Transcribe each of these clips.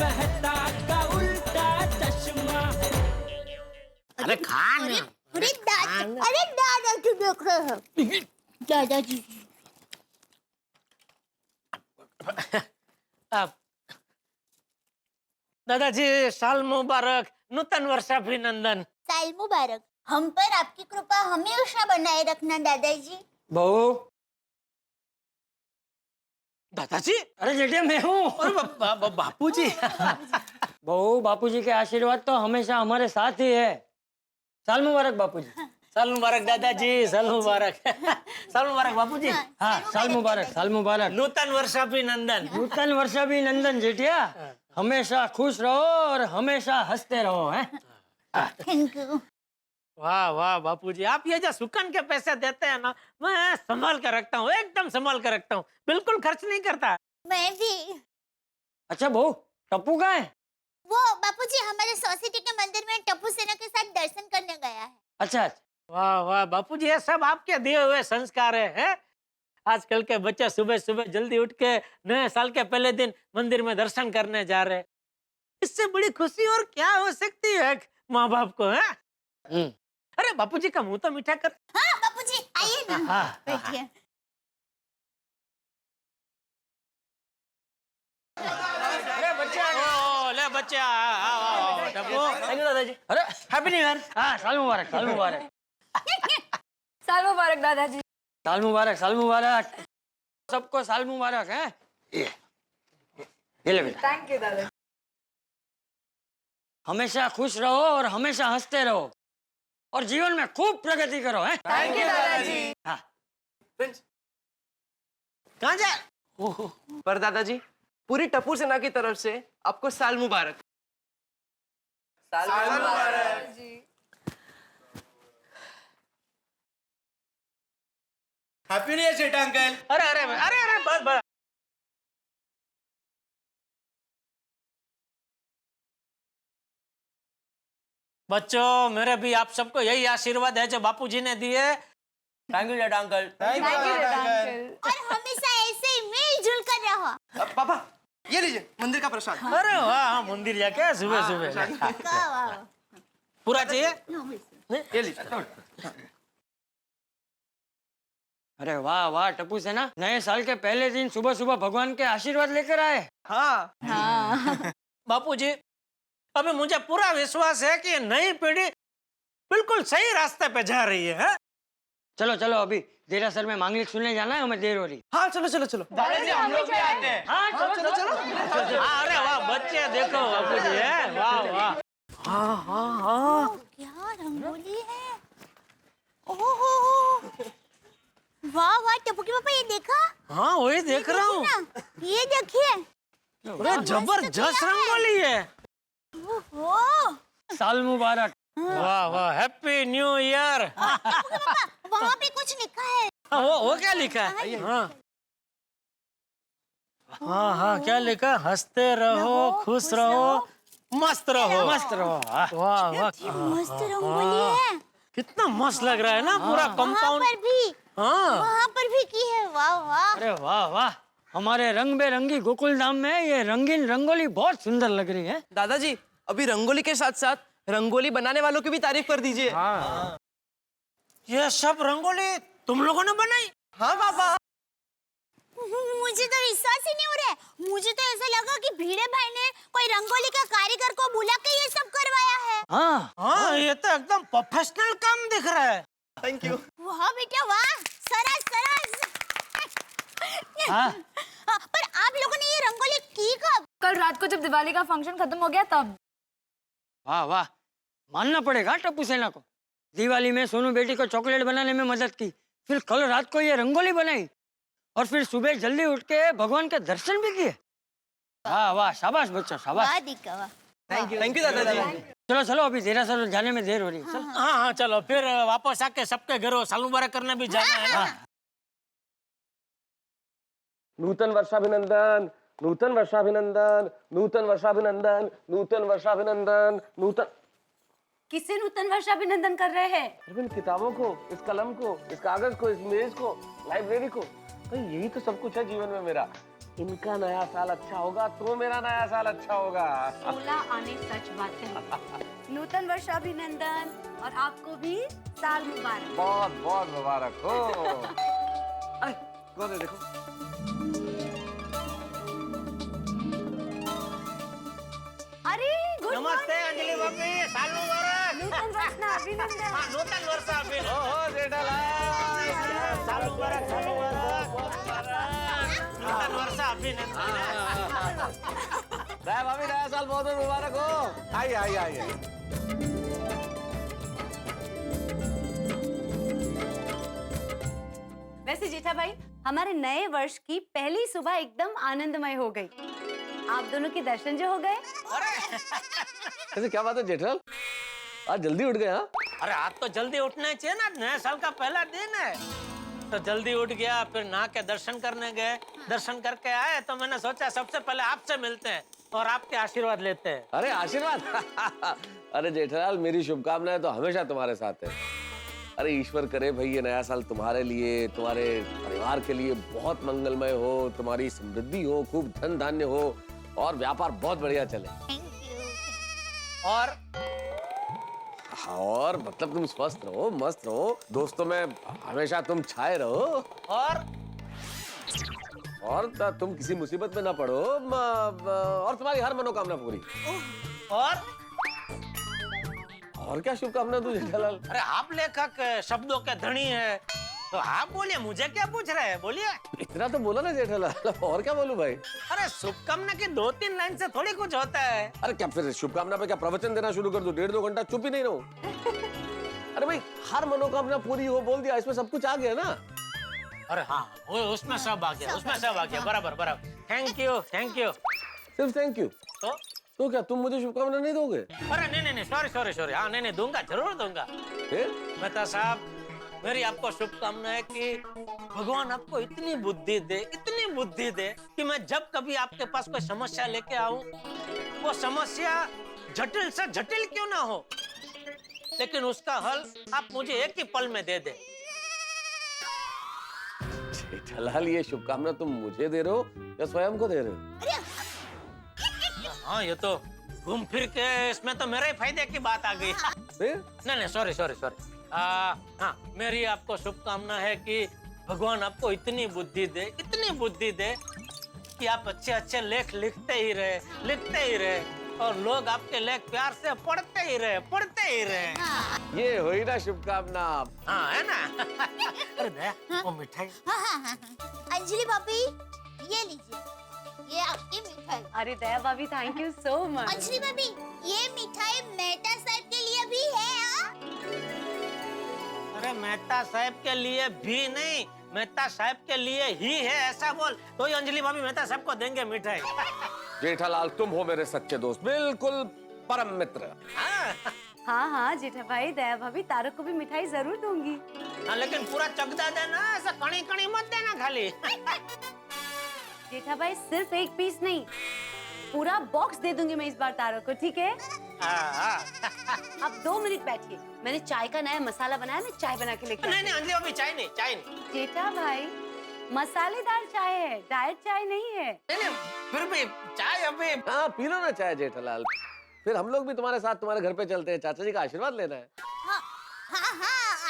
मेहता का उल्टा चश्मा। अरे खान अरे दादाजी देख रहे हैं। दादाजी दादाजी साल मुबारक, नूतन वर्षाभिनंदन। साल मुबारक। हम पर आपकी कृपा हमेशा बनाए रखना दादाजी। बहू। दादाजी अरे जेठिया मैं हूँ। अरे बापूजी। बहू, बापूजी के आशीर्वाद तो हमेशा हमारे साथ ही है। साल मुबारक बापूजी। साल मुबारक दादाजी, साल मुबारक। साल मुबारक बापूजी। हाँ, साल मुबारक, साल मुबारक। नूतन वर्षाभिनंदन। नूतन वर्षाभिनंदन जेठिया। हमेशा खुश रहो और हमेशा हंसते रहो हैं। Thank you. वाह वाह बापूजी, आप ये जो सुकन के पैसे देते हैं ना, मैं संभाल कर रखता हूँ, एकदम संभाल कर रखता हूँ, बिल्कुल खर्च नहीं करता। मैं भी। अच्छा बहू, टप्पू कहाँ है? वो बापूजी हमारे सोसाइटी के मंदिर में टप्पू सेना के साथ दर्शन करने गया है। अच्छा। वाह वाह बापूजी, ये सब आपके दिए हुए संस्कार है? आजकल के बच्चे सुबह सुबह जल्दी उठ के नए साल के पहले दिन मंदिर में दर्शन करने जा रहे हैं। इससे बड़ी खुशी और क्या हो सकती है माँ बाप को, है? अरे बापूजी का मुंह तो मीठा कर। हाँ बापूजी आइए ना। हाँ, बैठिए। अरे बच्चे ओ ले बच्चे आओ टप्पू। थैंक यू दादाजी। अरे हैप्पी न्यू ईयर। हाँ, साल मुबारक, साल मुबारक। साल मुबारक दादाजी। साल मुबारक, साल मुबारक। सबको साल मुबारक है। ये ले बेटा। थैंक यू दादाजी। हमेशा खुश रहो और हमेशा हंसते रहो और जीवन में खूब प्रगति करो हैं। थैंक यू दादाजी। हाँ। कहाँ जा? पर दादाजी, पूरी टप्पू सेना की तरफ से आपको साल मुबारक। साल मुबारक। हैप्पी न्यू ईयर सेठा अंकल। अरे अरे अरे अरे बस बस। बच्चों, मेरे भी आप सबको यही आशीर्वाद है जो बापूजी ने दिए। Thank you Jetha uncle. Thank you uncle. और हमेशा ऐसे ही मिलजुल कर रहो। पापा, ये लीजिए मंदिर का प्रसाद। अरे वाह, मंदिर जाके सुबह सुबह वाह। पूरा चाहिए। ये लीजिए। अरे वाह वाह टप्पू सेना, नए साल के पहले दिन सुबह सुबह भगवान के आशीर्वाद लेकर आए। हाँ। हाँ। बापूजी, अभी मुझे पूरा विश्वास है कि नई पीढ़ी बिल्कुल सही रास्ते पे जा रही है? चलो चलो, अभी देरासर में मांगलिक सुनने जाना है, हमें देर हो रही। हाँ चलो चलो चलो। दादाजी हम लोग भी आते हैं। हाँ चलो चलो। अरे वाह बच्चे, देखो बापूजी है, वाह वाह। हाँ हाँ हाँ। क्या रंगोली है। ओहो वाह वाह टप्पू के पापा, ये देखा? हाँ वही देख रहा हूँ। ये देखिए। अरे जबरदस्त रंगोली है। ओहो साल मुबारक। वाह वाह, हैप्पी न्यू ईयर। वहाँ पे कुछ लिखा है। वो क्या लिखा है? हाँ हाँ हाँ, क्या लिखा? हंसते रहो, खुश रहो, मस्त रहो। मस्त रहो। हाँ। वाह वाह, मस्त रंगोली है। कितना मस्त लग रहा है ना पूरा वहाँ कंपाउंड। पर भी, हाँ वहाँ पर भी की है। वाह वाह। अरे वाह वाह, हमारे रंग बेरंगी गोकुल धाम में ये रंगीन रंगोली बहुत सुंदर लग रही है। दादाजी, अभी रंगोली के साथ साथ रंगोली बनाने वालों की भी तारीफ कर दीजिए। हाँ। ये सब रंगोली तुम लोगों ने बनाई? हाँ पापा। मुझे तो विश्वास ही नहीं हो रहा है। मुझे तो ऐसा लगा कि भिड़े भाई ने कोई रंगोली का कारीगर को बुला के ये सब करवाया है। हाँ हाँ, ये तो एकदम प्रोफेशनल काम दिख रहा है। Thank you. वाह बेटा वाह, सरस सरस। हाँ। पर आप लोगों ने ये रंगोली की कब? कल रात को जब दिवाली का फंक्शन खत्म हो गया तब। वाह वाह, मानना पड़ेगा टप्पू सेना को। दिवाली में सोनू बेटी को चॉकलेट बनाने में मदद की, फिर कल रात को ये रंगोली बनाई और फिर सुबह जल्दी उठ के भगवान के दर्शन भी किए। वाह वाह, शाबाश बच्चों, शाबाश। वाह दीका वाह। थैंक यू दादाजी। चलो चलो, अभी देरासर जाने में देर हो रही है। चलो। हाँ हाँ चलो, फिर वापस आके सबके घरों साल मुबारक करने भी जाना है ना। नूतन वर्षाभिनंदन, नूतन वर्षाभिनंदन, नूतन वर्षाभिनंदन, नूतन वर्षाभिनंदन, नूतन। किसे नूतन वर्षाभिनंदन कर रहे हैं? इन किताबों को, इस कलम को, इस कागज को, इस मेज को, लाइब्रेरी को। तो यही तो सब कुछ है जीवन में मेरा। इनका नया साल अच्छा होगा तो मेरा नया साल अच्छा होगा। 16 आने सच बात है। नूतन वर्ष अभिनंदन और आपको भी साल मुबारक। बहुत बहुत मुबारक हो। अरे, कौन है देखो। अरे गुड नमस्ते अंजलि भाभी, साल मुबारक। नूतन वर्ष ना अभिनंदन। हाँ, नूतन वर्ष अभिनंदन। ओहो जेठालाल, साल मुबारक, साल मुबारक, नूतन वर्ष अभिनंदन। नया भाभी नया साल बहुत बहुत मुबारक हो। आइए आइए आइए। वैसे जेठा भाई, हमारे नए वर्ष की पहली सुबह एकदम आनंदमय हो गई। आप दोनों के दर्शन जो हो गए। ऐसे क्या बात है जेठालाल, आज जल्दी उठ गए? हाँ अरे आज तो जल्दी उठना चाहिए ना, नए साल का पहला दिन है। तो जल्दी उठ गया, फिर नहा के दर्शन करने गए। दर्शन करके आए तो मैंने सोचा सबसे पहले आपसे मिलते हैं और आपके आशीर्वाद लेते हैं। अरे आशीर्वाद। अरे जेठालाल, मेरी शुभकामनाएं तो हमेशा तुम्हारे साथ है। अरे ईश्वर करे भाई ये नया साल तुम्हारे लिए, तुम्हारे परिवार के लिए बहुत मंगलमय हो, तुम्हारी समृद्धि हो, खूब धन धान्य हो और व्यापार बहुत बढ़िया चले। Thank you. और मतलब तुम स्वस्थ रहो, मस्त रहो, दोस्तों में हमेशा तुम छाए रहो और तुम किसी मुसीबत में ना पड़ो और तुम्हारी हर मनोकामना पूरी। और क्या शुभकामना तू जेठालाल? अरे आप लेखक शब्दों के धनी है, तो आप बोलिए, मुझे क्या पूछ रहे हैं, बोलिए। इतना तो बोला ना जेठालाल, और क्या बोलूं भाई? अरे शुभकामना की 2-3 लाइन से थोड़ी कुछ होता है। अरे क्या फिर शुभकामना पे क्या प्रवचन देना शुरू कर दूं? 1.5-2 घंटा चुप ही नहीं रहूं? अरे भाई हर मनोकामना पूरी हो बोल दिया, इसमें सब कुछ आ गया ना। अरे हाँ, वो उसमें सब आ गया, उसमें सब आ गया, बराबर बराबर। Thank you, thank you. सिर्फ थैंक यू? तो क्या तुम मुझे शुभकामना नहीं दोगे? अरे नहीं नहीं, सॉरी सॉरी सॉरी, हाँ नहीं दूंगा, जरूर दूंगा। फिर मेहता साहब, मेरी आपको शुभकामना है कि भगवान आपको इतनी बुद्धि दे कि मैं जब कभी आपके पास कोई समस्या लेके आऊं, वो समस्या जटिल से जटिल क्यों ना हो, लेकिन उसका हल आप मुझे एक ही पल में दे दे। जेठालाल ये शुभकामना तुम मुझे दे रहे हो या स्वयं को दे रहे हो? हाँ ये तो घूम फिर के इसमें तो मेरे फायदे की बात आ गई। फिर? नहीं सॉरी सॉरी सॉरी। हाँ, मेरी आपको शुभकामना है कि भगवान आपको इतनी बुद्धि दे कि आप अच्छे अच्छे लेख लिखते ही रहे और लोग आपके लेख प्यार से पढ़ते ही रहे। ये हुई ना शुभकामना। हाँ है ना। अरे दया, वो मिठाई। हाँ। अंजलि भाभी, ये लीजिए, ये आपकी मिठाई। अरे दया भाभी, thank you so much. Anjali भाभी, ये मिठाई मेहता साहब के लिए भी है। हाँ? अरे मेहता साहब के लिए भी नहीं, मेहता साहब के लिए ही है, ऐसा बोल तो ही अंजलि भाभी मेहता साहब को देंगे मिठाई। जेठालाल तुम हो मेरे सच्चे दोस्त, बिल्कुल परम मित्र। हाँ जेठा भाई, दया भाभी तारक को भी मिठाई जरूर दूंगी। हाँ लेकिन पूरा चकदा देना, ऐसा कणी कणी मत देना खाली। जेठा भाई सिर्फ एक पीस नहीं, पूरा बॉक्स दे दूंगी मैं इस बार तारक को, ठीक है? आप 2 मिनट बैठिए, मैंने चाय का नया मसाला बनाया, मैं चाय बना के लेके। नहीं अंजलि भाभी, चाय नहीं। जेठा भाई मसालेदार चाय है, डाइट चाय नहीं है। नहीं फिर भी चाय अभी। हाँ पी लो ना चाय जेठालाल, फिर हम लोग भी तुम्हारे साथ तुम्हारे घर पे चलते हैं, चाचा जी का आशीर्वाद लेना है। हाँ,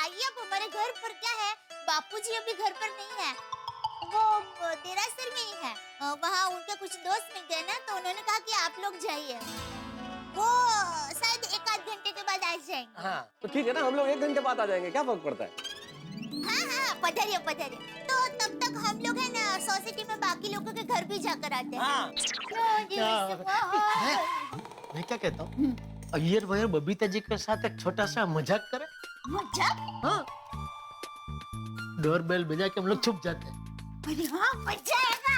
आइए आप हमारे घर पर। क्या है, बापूजी अभी घर पर नहीं है, वो देरासर में ही है। वहाँ उनके कुछ दोस्त मिल गए ना, तो उन्होंने कहा कि आप लोग जाइए, वो शायद 1-8 घंटे के बाद आ जाएंगे। हाँ तो ठीक है ना, हम लोग 1 घंटे बाद आ जाएंगे, क्या फर्क पड़ता है? हाँ, पधारिए। तो तब तक हम लोग है ना सोसाइटी में बाकी लोगों के घर भी जाकर आते हैं। हाँ। मैं क्या कहता हूँ, अय्यर भैया बबीता जी के साथ एक छोटा सा मजाक करें। मजाक? हाँ, डोरबेल बजा के हम लोग छुप जाते हैं। अरे हाँ, मजा आएगा।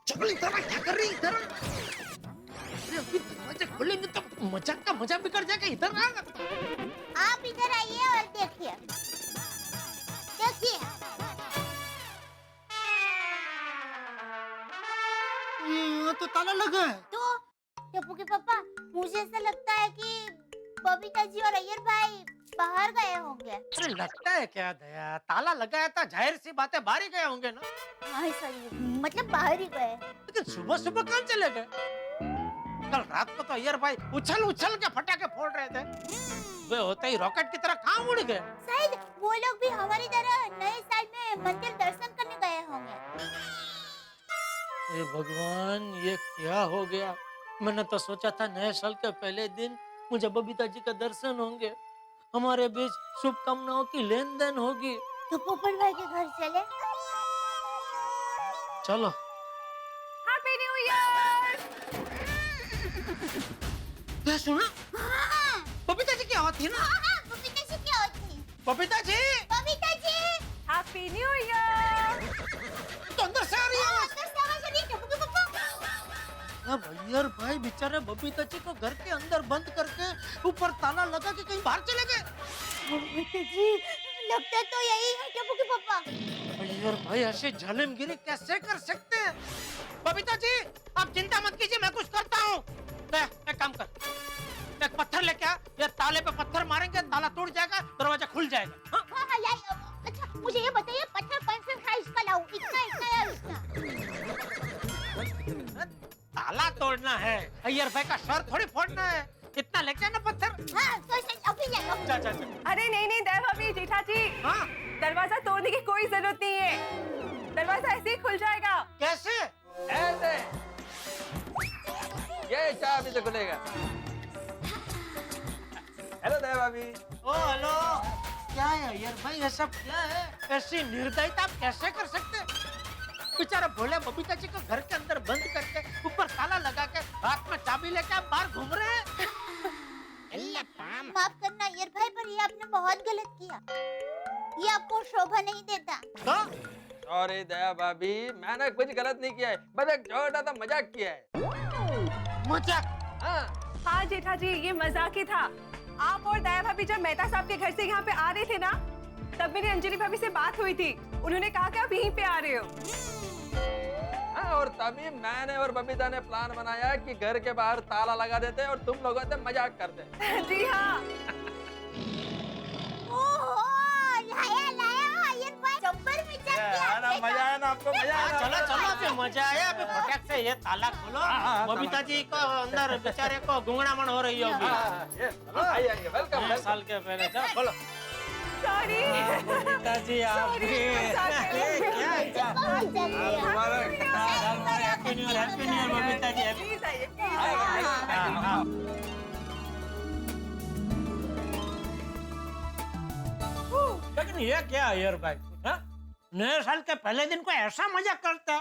चल इधर क्या कर रही इधर? अरे अभी दरवाजा खोलेंगे तो मजाक का मजा बिगड़ जाएगा, इधर आ। आप इधर आइए और देखिए। ये तो ताला लगा है। तो टप्पू के पापा, मुझे ऐसा लगता है कि बबीता जी और अय्यर भाई बाहर गए होंगे। अरे लगता है क्या दया, ताला लगाया था, जाहिर सी बात है बाहर ही गए होंगे ना। हाँ सही, मतलब बाहर ही गए। लेकिन सुबह सुबह कहाँ चले गए? कल रात को तो अय्यर भाई उछल उछल के फटाके फोड़ रहे थे, वे होते ही रॉकेट की तरह कहाँ उड़ गए? शायद वो लोग भी हमारी तरह नए साल में मंदिर दर्शन करने गए होंगे। हे भगवान, ये क्या हो गया? मैंने तो सोचा था नए साल के पहले दिन मुझे बबीता जी का दर्शन होंगे, हमारे बीच शुभकामनाओं की लेन देन होगी। तो पोपट भाई के घर चले। चलो। Happy new year. क्या सुना? हाँ, बबीता जी की आवाज थी ना? हाँ, बबीता जी क्या होती? Babita ji, Babita ji, happy new year. तो अंदर से आ रही है आवाज। अंदर से आवाज आ रही है, टप्पू के पापा। अब अय्यर भाई बेचारे बबीता जी को घर के अंदर बंद करके ऊपर ताला लगा के कहीं बाहर चले गए। बबीता जी, लगता तो यही है टप्पू के पापा। अय्यर भाई ऐसे जालिमगिरी कैसे कर सकते हैं? बबीता जी, आप चिंता मत कीजिए, मैं कुछ करता हूँ। एक काम कर, एक पत्थर लेके आ, ये ताले पे पत्थर मारेंगे, ताला टूट जाएगा, दरवाजा खुल जाएगा। हाँ? हाँ, हाँ, लाइए। अच्छा, मुझे ये बताइए पत्थर कौन सा साइज का लाऊं? इतना या इतना? ताला तोड़ना है, अय्यर भाई का सर थोड़ी फोड़ना है। इतना लेके आना पत्थर। हाँ, तो अभी ले लो। जा जा जा। अरे नहीं नहीं दया भाभी, जेठा जी, हाँ, दरवाजा तोड़ने की कोई जरूरत नहीं है, दरवाजा ऐसे ही खुल जाएगा। कैसे? ऐसे ये चाबी से खुलेगा। हेलो दया भाभी। ओ हेलो, क्या है अय्यर भाई, ये सब क्या है? ऐसी निर्दयता आप कैसे कर सकते हैं? बेचारा भोले बबीता जी को घर के अंदर बंद करके ऊपर ताला लगा के हाथ में चाबी लेके आप बाहर घूम रहे हैं। माफ करना अय्यर भाई, पर ये आपने बहुत गलत किया। ये आपको शोभा नहीं देता। तो सॉरी दया भाभी, मैंने कुछ गलत नहीं किया है, बस एक छोटा सा मजाक किया है। मजाक? हाँ, हाँ जेठा जी, ये मजाक ही था। आप और दया भाभी जब मेहता साहब के घर से यहाँ पे आ रहे थे ना, तब मेरी अंजलि भाभी से बात हुई थी, उन्होंने कहा कि आप यहीं पे आ रहे हो। हाँ, और तभी मैंने और बबीता ने प्लान बनाया कि घर के बाहर ताला लगा देते और तुम लोगों से मजाक करते। जी हाँ। ओहो, लाया लाया अय्यर भाई, जब्बर मजाक किया। मजा आया ना आपको? मजा आया ना? चलो चलो, अभी मजा आया, अभी फटाक से ये ताला खोलो। बबीता जी को अंदर बेचारे को गुंगड़ामण हो रही होगी। आइए आइए, वेलकम नए साल के पहले। चलो खोलो। सॉरी। बबीता जी आप Sorry, भी। मजाक क्या क्या? बहुत जल्दी। Happy new year Babita ji. Please आइए, हाँ, हाँ। लेकिन ये क्या अय्यर भाई, हाँ? नए साल के पहले दिन को ऐसा मजाक करता है?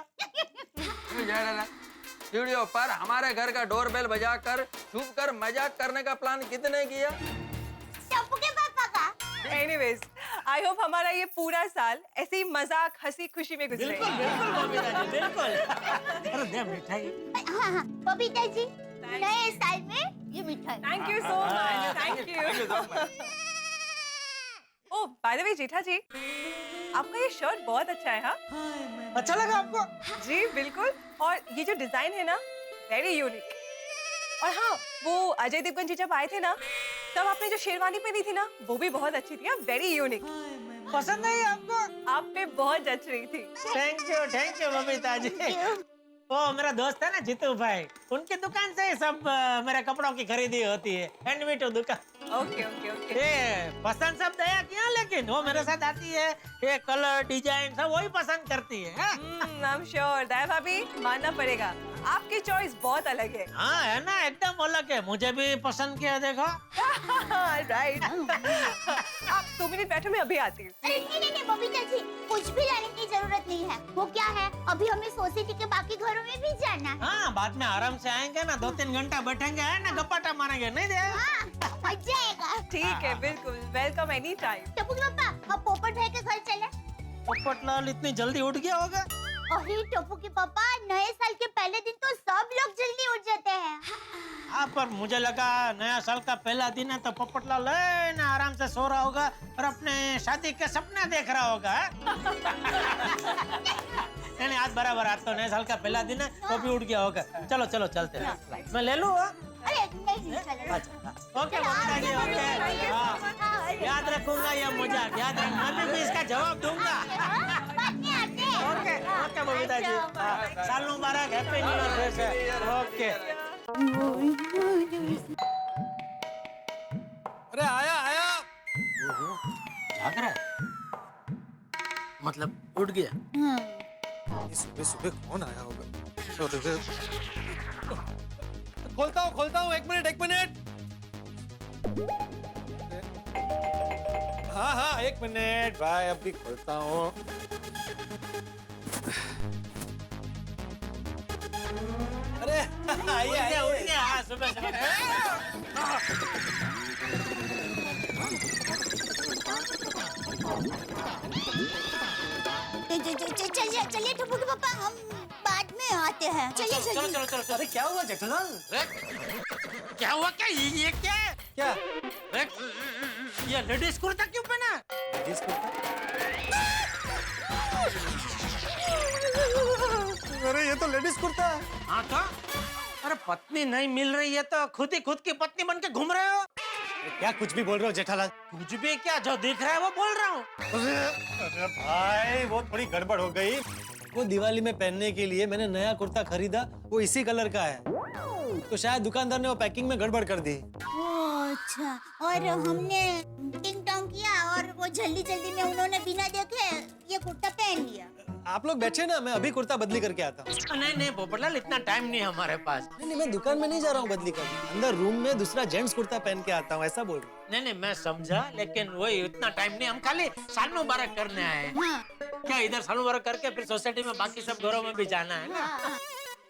स्टूडियो पर हमारे घर का डोरबेल बजाकर छुप कर मजाक करने का प्लान कितने किया? टप्पू के पापा का। एनीवेज, आई होप हमारा ये पूरा साल ऐसे ही मजाक हंसी खुशी में गुजरे। बिल्कुल बिल्कुल बबीता जी, बिल्कुल। अरे दे मिठाई। हाँ हाँ, बबीता जी, नए साल में ये मिठाई। Thank you so much, thank you. Oh by the way Jetha ji, आपका ये शर्ट बहुत अच्छा है। हाँ अच्छा लगा आपको? जी बिल्कुल, और ये जो डिजाइन है ना, वेरी यूनिक। और हाँ, वो अजय देवगन जी जब आए थे ना, तब आपने जो शेरवानी पहनी थी ना, वो भी बहुत अच्छी थी, वेरी यूनिक। पसंद आई आपको? आप पे बहुत जच रही थी। Thank you Babita ji. वो मेरा दोस्त है ना जीतू भाई, उनकी दुकान से ही सब मेरे कपड़ों की खरीदी होती है, हैंडमेड दुकान। Okay okay okay. ये पसंद सब दया किया, लेकिन वो मेरे साथ आती है, ये कलर डिजाइन सब वही पसंद करती है। आई एम श्योर दया भाभी, मानना पड़ेगा, आपकी चॉइस बहुत अलग है। हाँ है ना, एकदम अलग है, मुझे भी पसंद किया देखो। राइट। आप 2 मिनट बैठो, मैं अभी आती हूँ। अरे नहीं बबीता जी, कुछ भी लाने की जरूरत नहीं है। वो क्या है, अभी हमें सोसाइटी के बाकी घरों में भी जाना है। हाँ, बाद में आराम से आएंगे ना, 2-3 घंटा बैठेंगे, है ना, गप्पा मारेंगे, नहीं दे? हाँ, मजा आएगा। ठीक है, बिल्कुल, वेलकम एनी टाइम। टप्पू के पापा, अब पोपट भाई के घर चले। पोपटलाल इतनी जल्दी उठ गया होगा? अरे टप्पू के पापा, नए साल के पहले दिन तो सब लोग जल्दी उठ जाते हैं। हाँ, पर मुझे लगा नया साल का पहला दिन है तो पोपटलाल है ना आराम से सो रहा होगा और अपने शादी के सपने देख रहा होगा। नहीं आज बराबर, आज तो नए साल का पहला दिन है, वो भी उठ गया होगा। चलो चलो चलते हैं। मैं ले लूँ? अरे नहीं चलेगा। Okay Babita ji okay. हाँ, याद रखूंगा ये मजाक, याद रखूंगा, मैं भी इसका जवाब दूंगा। बाद में आते हैं। ओके ओके बबीता जी, हाँ, साल मुबारक, हैप्पी न्यू ईयर फिर से। ओके। अरे आया आया। जाग रहा है, मतलब उठ गया। सुबह सुबह कौन आया होगा? खोलता हूँ, एक मिनट। हाँ, एक मिनट भाई, अभी खोलता हूँ। अरे आइए। उठ गया, हाँ, सुबह चलिए टप्पू के पापा, हम बाद में आते हैं। चलिए चलो। अरे क्या हुआ जेठालाल? क्या हुआ? क्या ये क्या? क्या? ये लेडीज कुर्ता क्यों पहना? अरे ये तो लेडीज कुर्ता है। हाँ तो? अरे पत्नी नहीं मिल रही है तो खुद की पत्नी बन के घूम रहे हो? क्या कुछ भी बोल रहे हो जेठालाल? कुछ भी क्या, जो दिख रहा है वो बोल रहा हूँ। अरे भाई, वो थोड़ी गड़बड़ हो गई। वो दिवाली में पहनने के लिए मैंने नया कुर्ता खरीदा, वो इसी कलर का है, तो शायद दुकानदार ने वो पैकिंग में गड़बड़ कर दी। अच्छा, और हमने टिंग टोंग किया और वो जल्दी में उन्होंने बिना देखे ये कुर्ता पहन लिया। आप लोग बैठे ना, मैं अभी कुर्ता बदली करके आता हूँ। नहीं पोपटलाल, इतना टाइम नहीं हमारे पास। नहीं, मैं दुकान में नहीं जा रहा हूँ बदली करने, अंदर रूम में दूसरा जेंट्स कुर्ता पहन के आता हूँ, ऐसा बोल रहा हूँ। नहीं मैं समझा, लेकिन वही इतना टाइम नहीं, हम खाली साल मुबारक करने आए हैं। हाँ, क्या इधर साल मुबारक करके फिर सोसाइटी में बाकी सब घरों में भी जाना है ना?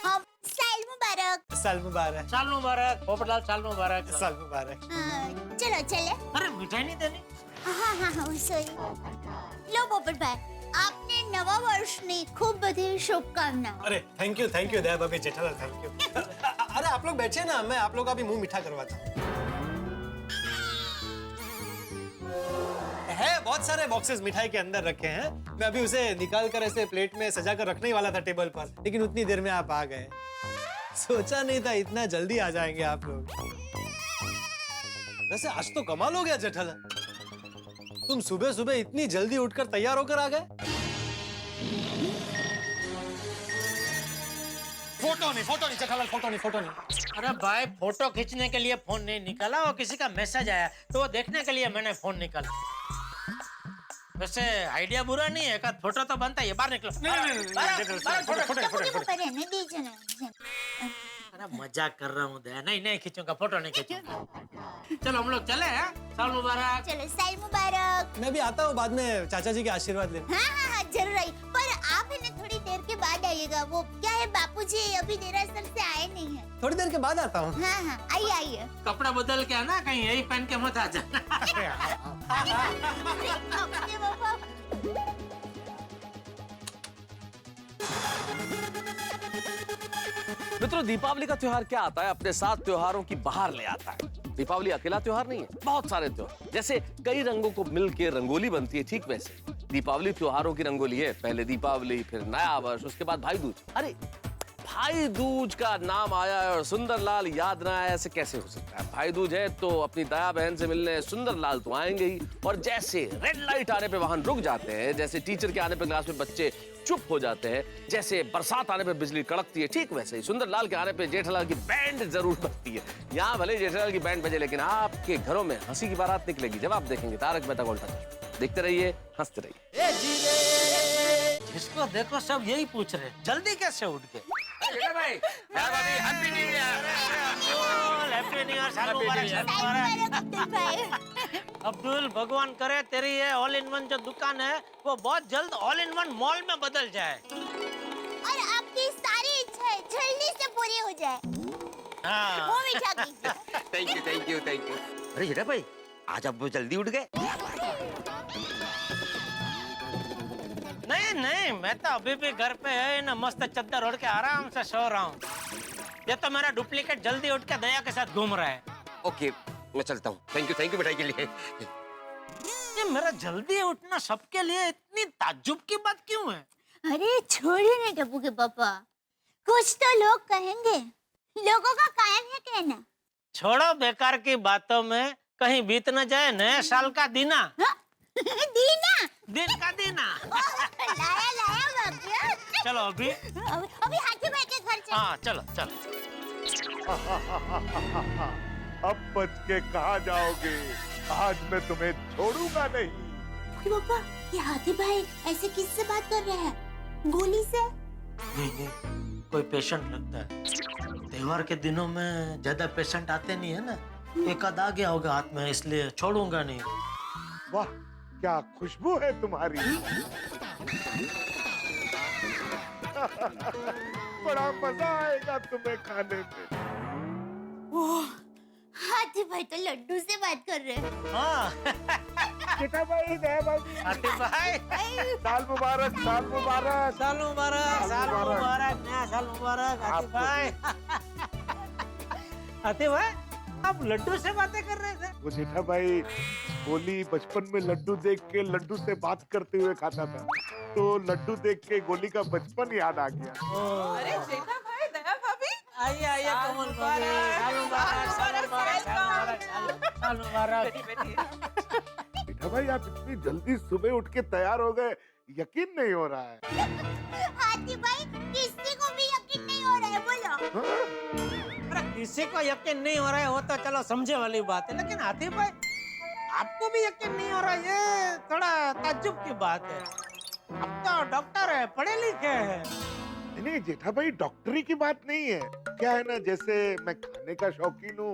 हाँ, साल मुबारक। साल मुबारक। साल मुबारक पोपटलाल, साल मुबारक। साल मुबारक। चलो चले। अरे मिठाई नहीं देनी? हाँ, सॉरी। लो पोपट भाई, आपने नवा वर्षની ખૂબ બધી શુભકામનાઓ। अरे थैंक यू दया भाभी, जेठालाल थैंक यू। अरे आप लोग बैठे ना, मैं आप लोग का भी मुंह मीठा करवाता हूँ। है बहुत सारे बॉक्सेस मिठाई के अंदर रखे हैं, मैं अभी उसे निकाल कर ऐसे प्लेट में सजा कर रखने ही वाला था टेबल पर, लेकिन उतनी देर में आप आ गए। सोचा नहीं था इतना जल्दी आ जाएंगे आप लोग। वैसे आज तो कमाल हो गया जेठालाल, तुम सुबह सुबह इतनी जल्दी उठकर तैयार होकर आ गए। फोटो नहीं जेठालाल, फोटो नहीं। अरे भाई, फोटो खींचने के लिए फोन नहीं निकाला, वो किसी का मैसेज आया तो वो देखने के लिए मैंने फोन निकाला। वैसे आइडिया बुरा नहीं है, एक फोटो तो बनता है। बाहर निकलो। टप्पू के रहने दीजिए ना। अरे मजाक कर रहा हूँ दया, नहीं खींचूंगा, फोटो नहीं खींचूंगा। चलो हम लोग चले हैं, साल मुबारक। चलो साल मुबारक। मैं भी आता हूँ बाद में चाचा जी के आशीर्वाद लेने। हाँ, जरूर आई, पर आप है ना थोड़ी देर के बाद आइएगा। वो क्या है, बापूजी अभी देरासर से आए नहीं है। थोड़ी देर के बाद आता हूँ। हाँ, आइए। कपड़ा बदल के आना, कहीं यही पहन के मत आ जाना। अपने पापा। मित्रों, दीपावली का त्योहार क्या आता है, अपने साथ त्योहारों की बाहर ले आता है। दीपावली अकेला त्योहार नहीं है, बहुत सारे त्योहार, जैसे कई रंगों को मिलके रंगोली बनती है, ठीक वैसे दीपावली त्योहारों की रंगोली है। पहले दीपावली, फिर नया वर्ष, उसके बाद भाई दूज। अरे भाई दूज का नाम आया और सुंदरलाल याद ना आया, ऐसे कैसे हो सकता है? भाई दूज है तो अपनी दया बहन से मिलने सुंदरलाल तो आएंगे ही, और जैसे रेड लाइट आने पे वाहन रुक जाते हैं, जैसे टीचर के आने पे क्लास में बच्चे चुप हो जाते हैं, जैसे बरसात आने पे बिजली कड़कती है, ठीक वैसे ही सुंदरलाल के आने पे जेठालाल की बैंड जरूर बजती है। यहाँ भले जेठालाल की बैंड बजे, लेकिन आपके घरों में हंसी की बारात निकलेगी जब आप देखेंगे तारक मेहता का उल्टा चश्मा। देखते रहिए, हंसते रहिए। जिसको देखो सब यही पूछ रहे, जल्दी कैसे उठ गए? हैप्पी न्यू ईयर, साल मुबारक, साल मुबारक। अब्दुल भाई। अब्दुल, भगवान करे तेरी ये ऑल इन वन जो दुकान है वो बहुत जल्द ऑल इन वन मॉल में बदल जाए, और आपकी सारी इच्छाएं जल्दी से पूरी हो जाए। हाँ। वो मीठा कीजिए। Thank you. अरे जेठा भाई, आज आप जल्दी उठ गए। नहीं, मैं तो अभी भी घर पे है ना, मस्त चद्दर ओढ़ के आराम से सो रहा हूँ। ये तो मेरा डुप्लीकेट जल्दी उठ के दया के साथ घूम रहा है। ओके, मैं चलता हूँ। थैंक यू मिठाई के लिए। ये मेरा जल्दी उठना सबके लिए इतनी ताज्जुब की बात क्यों है? अरे छोड़िए ना टप्पू के पापा, कुछ तो लोग कहेंगे, लोगों का कायम है कहना। छोड़ो बेकार की बातों में, कहीं बीत न जाए नए साल का दीना। दीना दिन का दीना। लाया लाया भैया। चलो अभी। अभी हाथी भाई के घर चल। हाँ चलो चलो। अब बच के कहाँ जाओगे? आज मैं तुम्हें छोड़ूंगा नहीं। पापा, ये हाथी भाई ऐसे किससे बात कर रहे हैं? गोली से? नहीं, कोई पेशेंट लगता है। त्योहार के दिनों में ज्यादा पेशेंट आते नहीं है ना, एक आध आ गया होगा हाथ में, इसलिए छोड़ूंगा नहीं। वाह, क्या खुशबू है तुम्हारी। बड़ा मजा आएगा तुम्हें खाने में। हाथी भाई तो लड्डू से बात कर रहे हैं। हाँ। जेठा भाई, दया भाई, हाथी भाई, साल मुबारक, साल मुबारक। साल मुबारक, साल मुबारक, नया साल मुबारक हाथी भाई। हाथी भाई, आप लड्डू से बातें कर रहे थे? वो जेठा भाई गोली बचपन में लड्डू देख के लड्डू से बात करते हुए खाता था, तो लड्डू देख के गोली का बचपन याद आ गया। अरे जेठा भाई, दया भाभी, आइए आइए कमल भाभी, साल मुबारक, साल मुबारक, साल मुबारक। जेठा भाई, आप इतनी जल्दी सुबह उठ के तैयार हो गए, यकीन नहीं हो रहा है। हाथी भाई, किसी को भी यकीन नहीं हो रहा है, बोलो। अरे किसी को यकीन नहीं हो रहा है वो तो चलो समझे वाली बात है, लेकिन हाथी भाई आपको भी यकीन नहीं हो रहा, ये थोड़ा ताज्जुब की बात है। आप तो डॉक्टर है, पढ़े लिखे हैं। नहीं जेठा भाई, डॉक्टरी की बात नहीं है। क्या है ना, जैसे मैं खाने का शौकीन हूँ,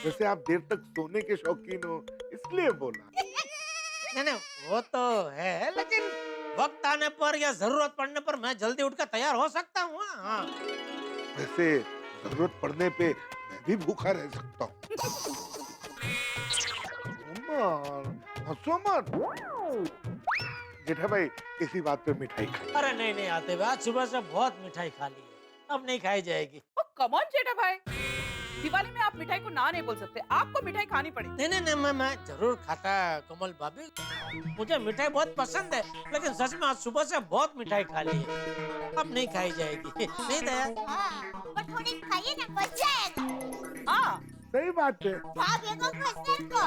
जैसे आप देर तक सोने के शौकीन हो, इसलिए बोला। नहीं वो तो है, लेकिन वक्त आने पर या जरूरत पड़ने पर मैं जल्दी उठकर तैयार हो सकता हूँ। हाँ। वैसे जरूरत पड़ने पे मैं भी भूखा रह सकता हूँ। हंसो मत। जेठा भाई, इसी बात पे मिठाई खाई। अरे नहीं आते भाई, आज सुबह से बहुत मिठाई खा ली है, अब नहीं खाई जाएगी। कम ऑन जेठा भाई, दिवाली में आप मिठाई को ना नहीं बोल सकते, आपको मिठाई खानी पड़ेगी। नहीं मैं जरूर खाता कमल भाभी, मुझे मिठाई बहुत पसंद है, लेकिन सच में आज सुबह से बहुत मिठाई खा ली है, अब नहीं खाई जाएगी। नहीं दया? हाँ, पर थोड़ी खाइए ना, मजा आएगा। हाँ, सही बात है। भागेगा खसर को।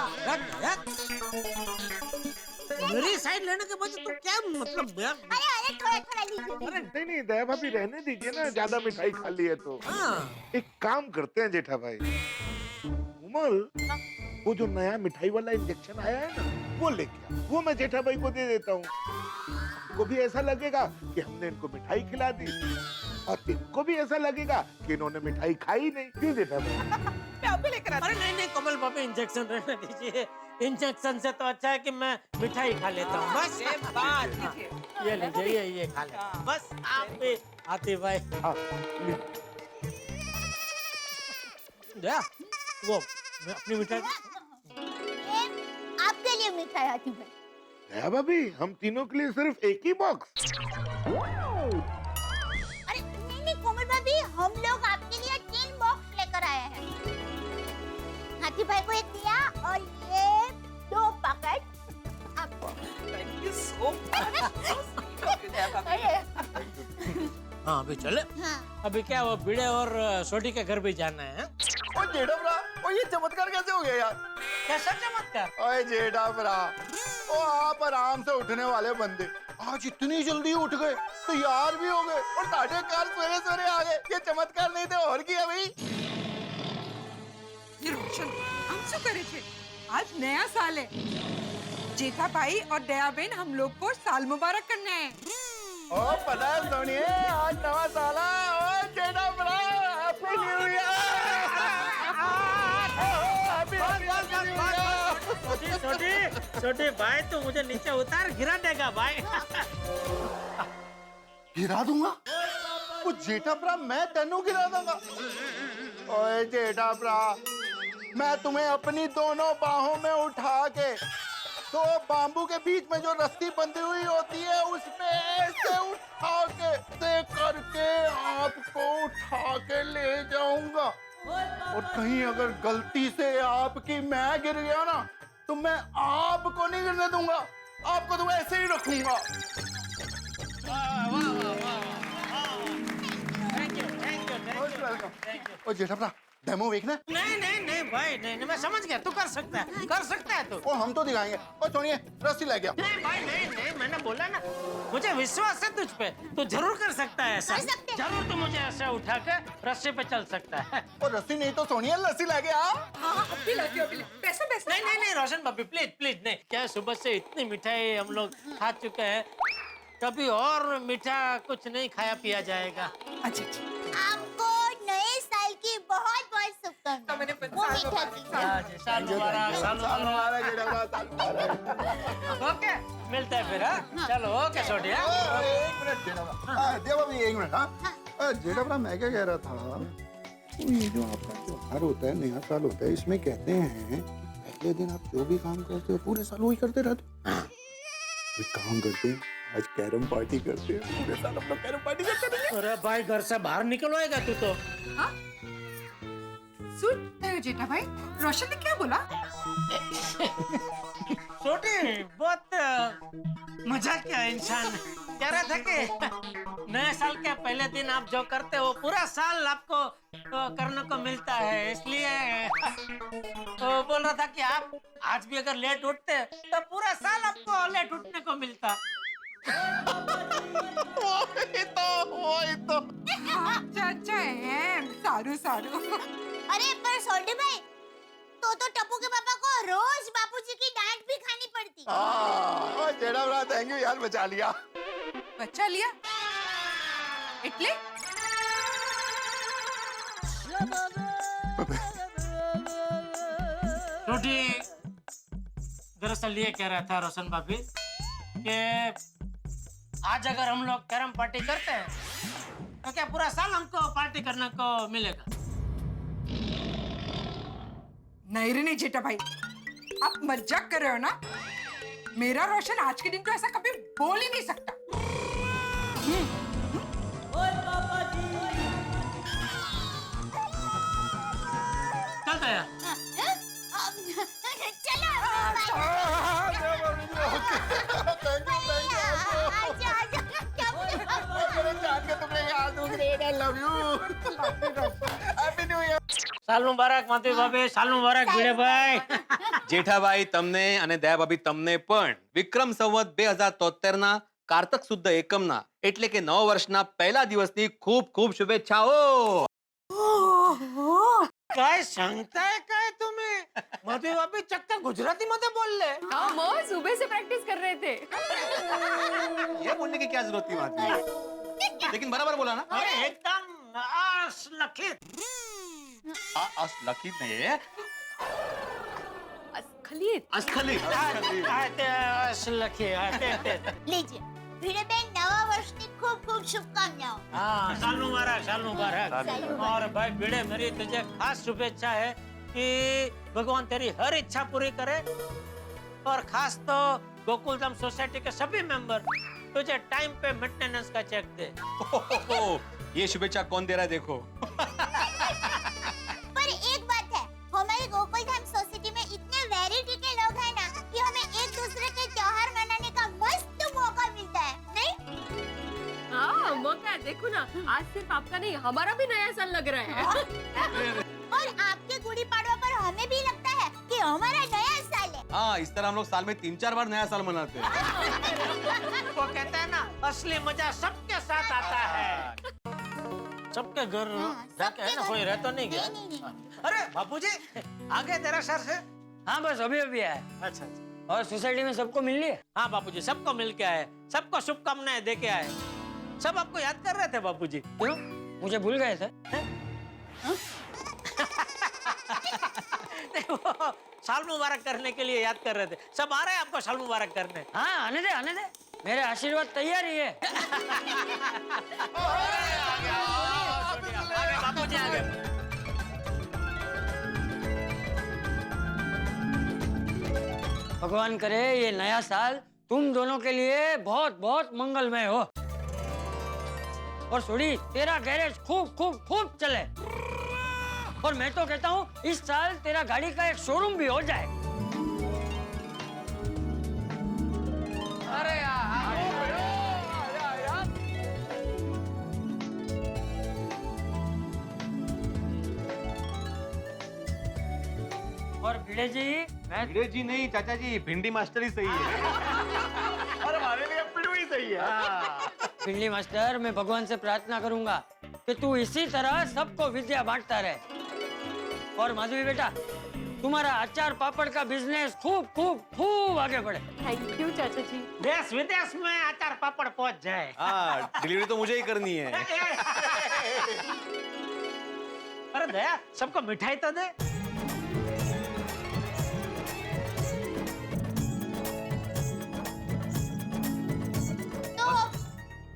मेरी साइड लेने के बजाय तुम क्या मतलब यार? अरे थोड़ा लीजिए। नहीं दया भाभी, रहने दीजिए ना, ज्यादा मिठाई खा ली है तो। हाँ। एक काम करते हैं जेठा भाई, उमल, वो जो नया मिठाई वाला इंजेक्शन आया है ना, वो लेके आओ, वो मैं जेठा भाई को दे देता हूँ। हमको भी ऐसा लगेगा कि हमने इनको मिठाई खिला दी, और इनको भी ऐसा लगेगा कि इन्होंने मिठाई खाई नहीं। क्यों जेठा भाई? मैं अभी लेकर आती अरे नहीं कमल भाभी, इंजेक्शन रहने दीजिए, इंजेक्शन से तो अच्छा है कि मैं मिठाई खा लेता हूँ। बस बात हाँ, लीजिए। ये लीजिए, ये खा ले। हाँ। बस आप भी आते भाई। हाँ, दया, वो मैं अपनी मिठाई। ये आपके लिए मिठाई हाथी भाई। दया भाभी, हम तीनों के लिए सिर्फ एक ही बॉक्स। अरे नहीं कोमल भाभी, हम लोग आपके लिए 3 बॉक्स लेकर आए हैं। हाथी भाई को एक दिया और ये 2 पैकेट आपको। Thank you so much. दया भाभी। हाँ अभी चले। हाँ। अभी क्या वो भिड़े और सोटी के घर भी जाना है? ओ जेठा भरा, ओ ये चमत्कार कैसे हो गया यार? कैसा चमत्कार? ओए जेठा भरा, ओ आप आराम से उठने वाले बंदे आज इतनी जल्दी उठ गए, तो यार भी हो गए और 4:30 सवेरे सवेरे आ गए। ये चमत्कार नहीं थे और क्या भाई? ये रोशन, हम શું કરે છે? आज नया साल है। जेठा भाई और दया बहन हम लोग को साल मुबारक करना है। ओ पता है सोनिए, आज नवा साल है। ओ जेठा भरा, हैप्पी न्यू ईयर। छोटी भाई, तू मुझे नीचे उतार, गिरा देगा भाई। गिरा दूंगा? वो जेठा भरा, मैं तेनू गिरा दूंगा? ओए जेठा भरा, मैं तुम्हें अपनी दोनों बाहों में उठा के, तो बाम्बू के बीच में जो रस्सी बंधी हुई होती है उसमें ऐसे उठा के से करके आपको उठा के ले जाऊंगा। और कहीं अगर गलती से आपकी मैं गिर गया ना, तो मैं आपको नहीं गिरने दूंगा, आपको तो ऐसे ही रखूंगा। Thank you. ओ जेठा भरा, डेमो देखना? नहीं नहीं नहीं भाई नहीं, नहीं मैं समझ गया, तू कर सकता है तू। ओ हम तो दिखाएंगे। ओ सोनिए रस्सी ले गया। नहीं भाई नहीं नहीं, मैंने बोला ना, मुझे विश्वास है तुझ पे, तू जरूर कर सकता है ऐसा। कर सकते हैं। जरूर तू मुझे ऐसे उठा के रस्सी पे चल सकता है। ओ रस्सी नहीं तो सोनिए लस्सी ले गया। हाँ अभी लाती हूँ, अभी पैसा पैसा। नहीं नहीं नहीं रोशन भाभी प्लीज प्लीज नहीं, क्या सुबह से इतनी मिठाई हम लोग खा चुके हैं, कभी और मीठा कुछ नहीं खाया पिया जाएगा। अच्छा अच्छा। आपको नए साल की बहुत बहुत शुभकामनाएं। मैंने वो मीठा की। साल मुबारक, साल मुबारक। जेठा भरा साल मुबारक। ओके मिलते हैं फिर, हाँ? चलो ओके छोटी, हाँ? एक मिनट जेठा भरा। देव अभी एक मिनट। हाँ जेठा भरा मैं क्या कह रहा था, ये जो आपका त्योहार होता है, नया साल होता है, इसमें कहते हैं पहले दिन आप जो भी काम करते हो पूरे साल वही करते रहते हो। एक काम करते हैं, आज कैरम पार्टी करते हैं, पूरे साल हम लोग कैरम पार्टी करते रहेंगे। अरे भाई घर से बाहर निकलवाएगा तू तो। हाँ सुन जेठा भाई, रोशन ने क्या बोला? छोटी बहुत मजाक किया इंसान, कह रहा था कि नए साल के पहले दिन आप जो करते हो पूरा साल आपको करने को मिलता है, इसलिए तो बोल रहा था कि आप आज भी अगर लेट उठते तो पूरा साल आपको लेट उठने को मिलता। वही तो। अच्छा अच्छा है, सारू सारू। अरे पर सोल्टी भाई, तो टप्पू के पापा को रोज बापूजी की डांट भी खानी पड़ती। हाँ जेठा भरा थैंक यू यार, बचा लिया। बच्चा लिया इटली। छोटी दरअसल ये कह रहा था रोशन भाभी कि आज अगर हम लोग कैरम पार्टी करते हैं तो क्या पूरा साल हमको पार्टी करने को मिलेगा? नहीं रे नहीं जेठा भाई, आप मजाक कर रहे हो ना? मेरा रोशन आज के दिन तो ऐसा कभी बोल ही नहीं सकता। चल दया। चलो आजा आजा, क्या साल मुबारक माधवी भाभी, साल मुबारक भिड़े भाई। જેઠાભાઈ તમને અને દયાભાભી તમને પણ વિક્રમ સંવત 2073 ના કારતક શુદ્ધ એકમના એટલે કે નવા વર્ષના પહેલા દિવસની ખૂબ ખૂબ શુભેચ્છાઓ। काय सांगताय काय तुम्ही? माधवी भाभी चक्क गुजराती मध्ये बोलले। हाँ वो सुबह से प्रैक्टिस कर रहे थे। ये बोलने की क्या जरूरत थी माधवी, लेकिन बराबर बोला ना। अरे एकदम असलखित। असलखित नहीं, असखलित। अस्खलित। असलखित। लीजिए भिड़े बहन, नवा वर्ष की खूब खूब शुभकामनाएं। हाँ साल मुबारक, साल मुबारक। और भाई भिड़े, मेरी तुझे खास शुभेच्छा है कि भगवान तेरी हर इच्छा पूरी करे, और खास तो गोकुलधाम सोसाइटी के सभी मेंबर तुझे टाइम पे मेंटेनेंस का चेक दे। ये शुभेच्छा कौन दे रहा है देखो। पर एक बात है, हमारी गोकुलधाम सोसाइटी में इतने वैरायटी के लोग हैं ना कि हमें एक दूसरे के त्योहार मनाने का मस्त मौका मिलता है, नहीं? हाँ मौका है, देखो ना आज सिर्फ आपका नहीं हमारा भी नया साल लग रहा है। और आपके गुड़ी पाड़वा पर हमें भी लगता है कि हमारा नया साल है। हाँ इस तरह हम लोग साल में 3-4 बार नया साल मनाते हैं। वो कहते हैं ना, असली मजा सबके साथ आता है। सबके घर जाके है ना, कोई रह तो नहीं गया? नहीं। अरे बापूजी आ गए तेरा शहर से? हाँ बस अभी अभी आया। अच्छा अच्छा। और सोसाइटी में सबको मिल लिया? हाँ बापूजी सबको मिल के आए, सबको शुभकामनाएं दे के आए। सब आपको याद कर रहे थे बापूजी। क्यों, मुझे भूल गए थे? वो साल मुबारक करने के लिए याद कर रहे थे। सब आ रहे हैं आपको साल मुबारक करने। हाँ आने दे आने दे, मेरे आशीर्वाद तैयार ही है। आगे बापूजी आगे। भगवान करे ये नया साल तुम दोनों के लिए बहुत बहुत मंगलमय हो, और सुड़ी तेरा गैरेज खूब खूब खूब चले, और मैं तो कहता हूँ इस साल तेरा गाड़ी का एक शोरूम भी हो जाए। अरे भिड़े जी मैं भिड़े जी नहीं चाचा जी, भिंडी मास्टर ही सही है। और हमारे लिए पिड़ू ही सही है। भिंडी मास्टर, मैं भगवान से प्रार्थना करूंगा कि तू इसी तरह सबको विद्या बांटता रहे। और माधवी बेटा, तुम्हारा अचार पापड़ का बिजनेस खूब खूब खूब आगे बढ़े। थैंक यू चाचा जी। देश विदेश में अचार पापड़ पहुंच जाए। हाँ, डिलीवरी तो मुझे ही करनी है। अरे दया, सबको मिठाई तो दे।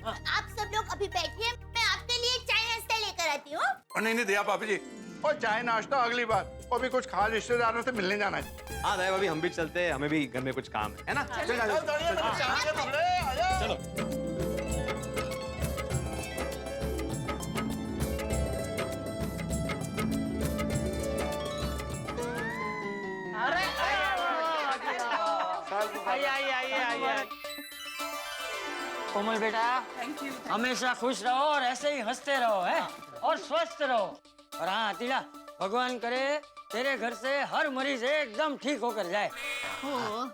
तो आप सब लोग अभी बैठिए, मैं आपके लिए चाय नाश्ता लेकर आती हूँ। नहीं नहीं दिया पापी जी, और चाय नाश्ता अगली बार, और भी कुछ खास रिश्तेदारों से मिलने जाना है। हाँ दया भाभी, हम भी चलते हैं, हमें भी घर में कुछ काम है ना? चलो। अरे आइए। कोमल बेटा, हमेशा खुश रहो और ऐसे ही हंसते रहो है, और स्वस्थ रहो। और हाँ अतिला, भगवान करे तेरे घर से हर मरीज एकदम ठीक होकर जाए।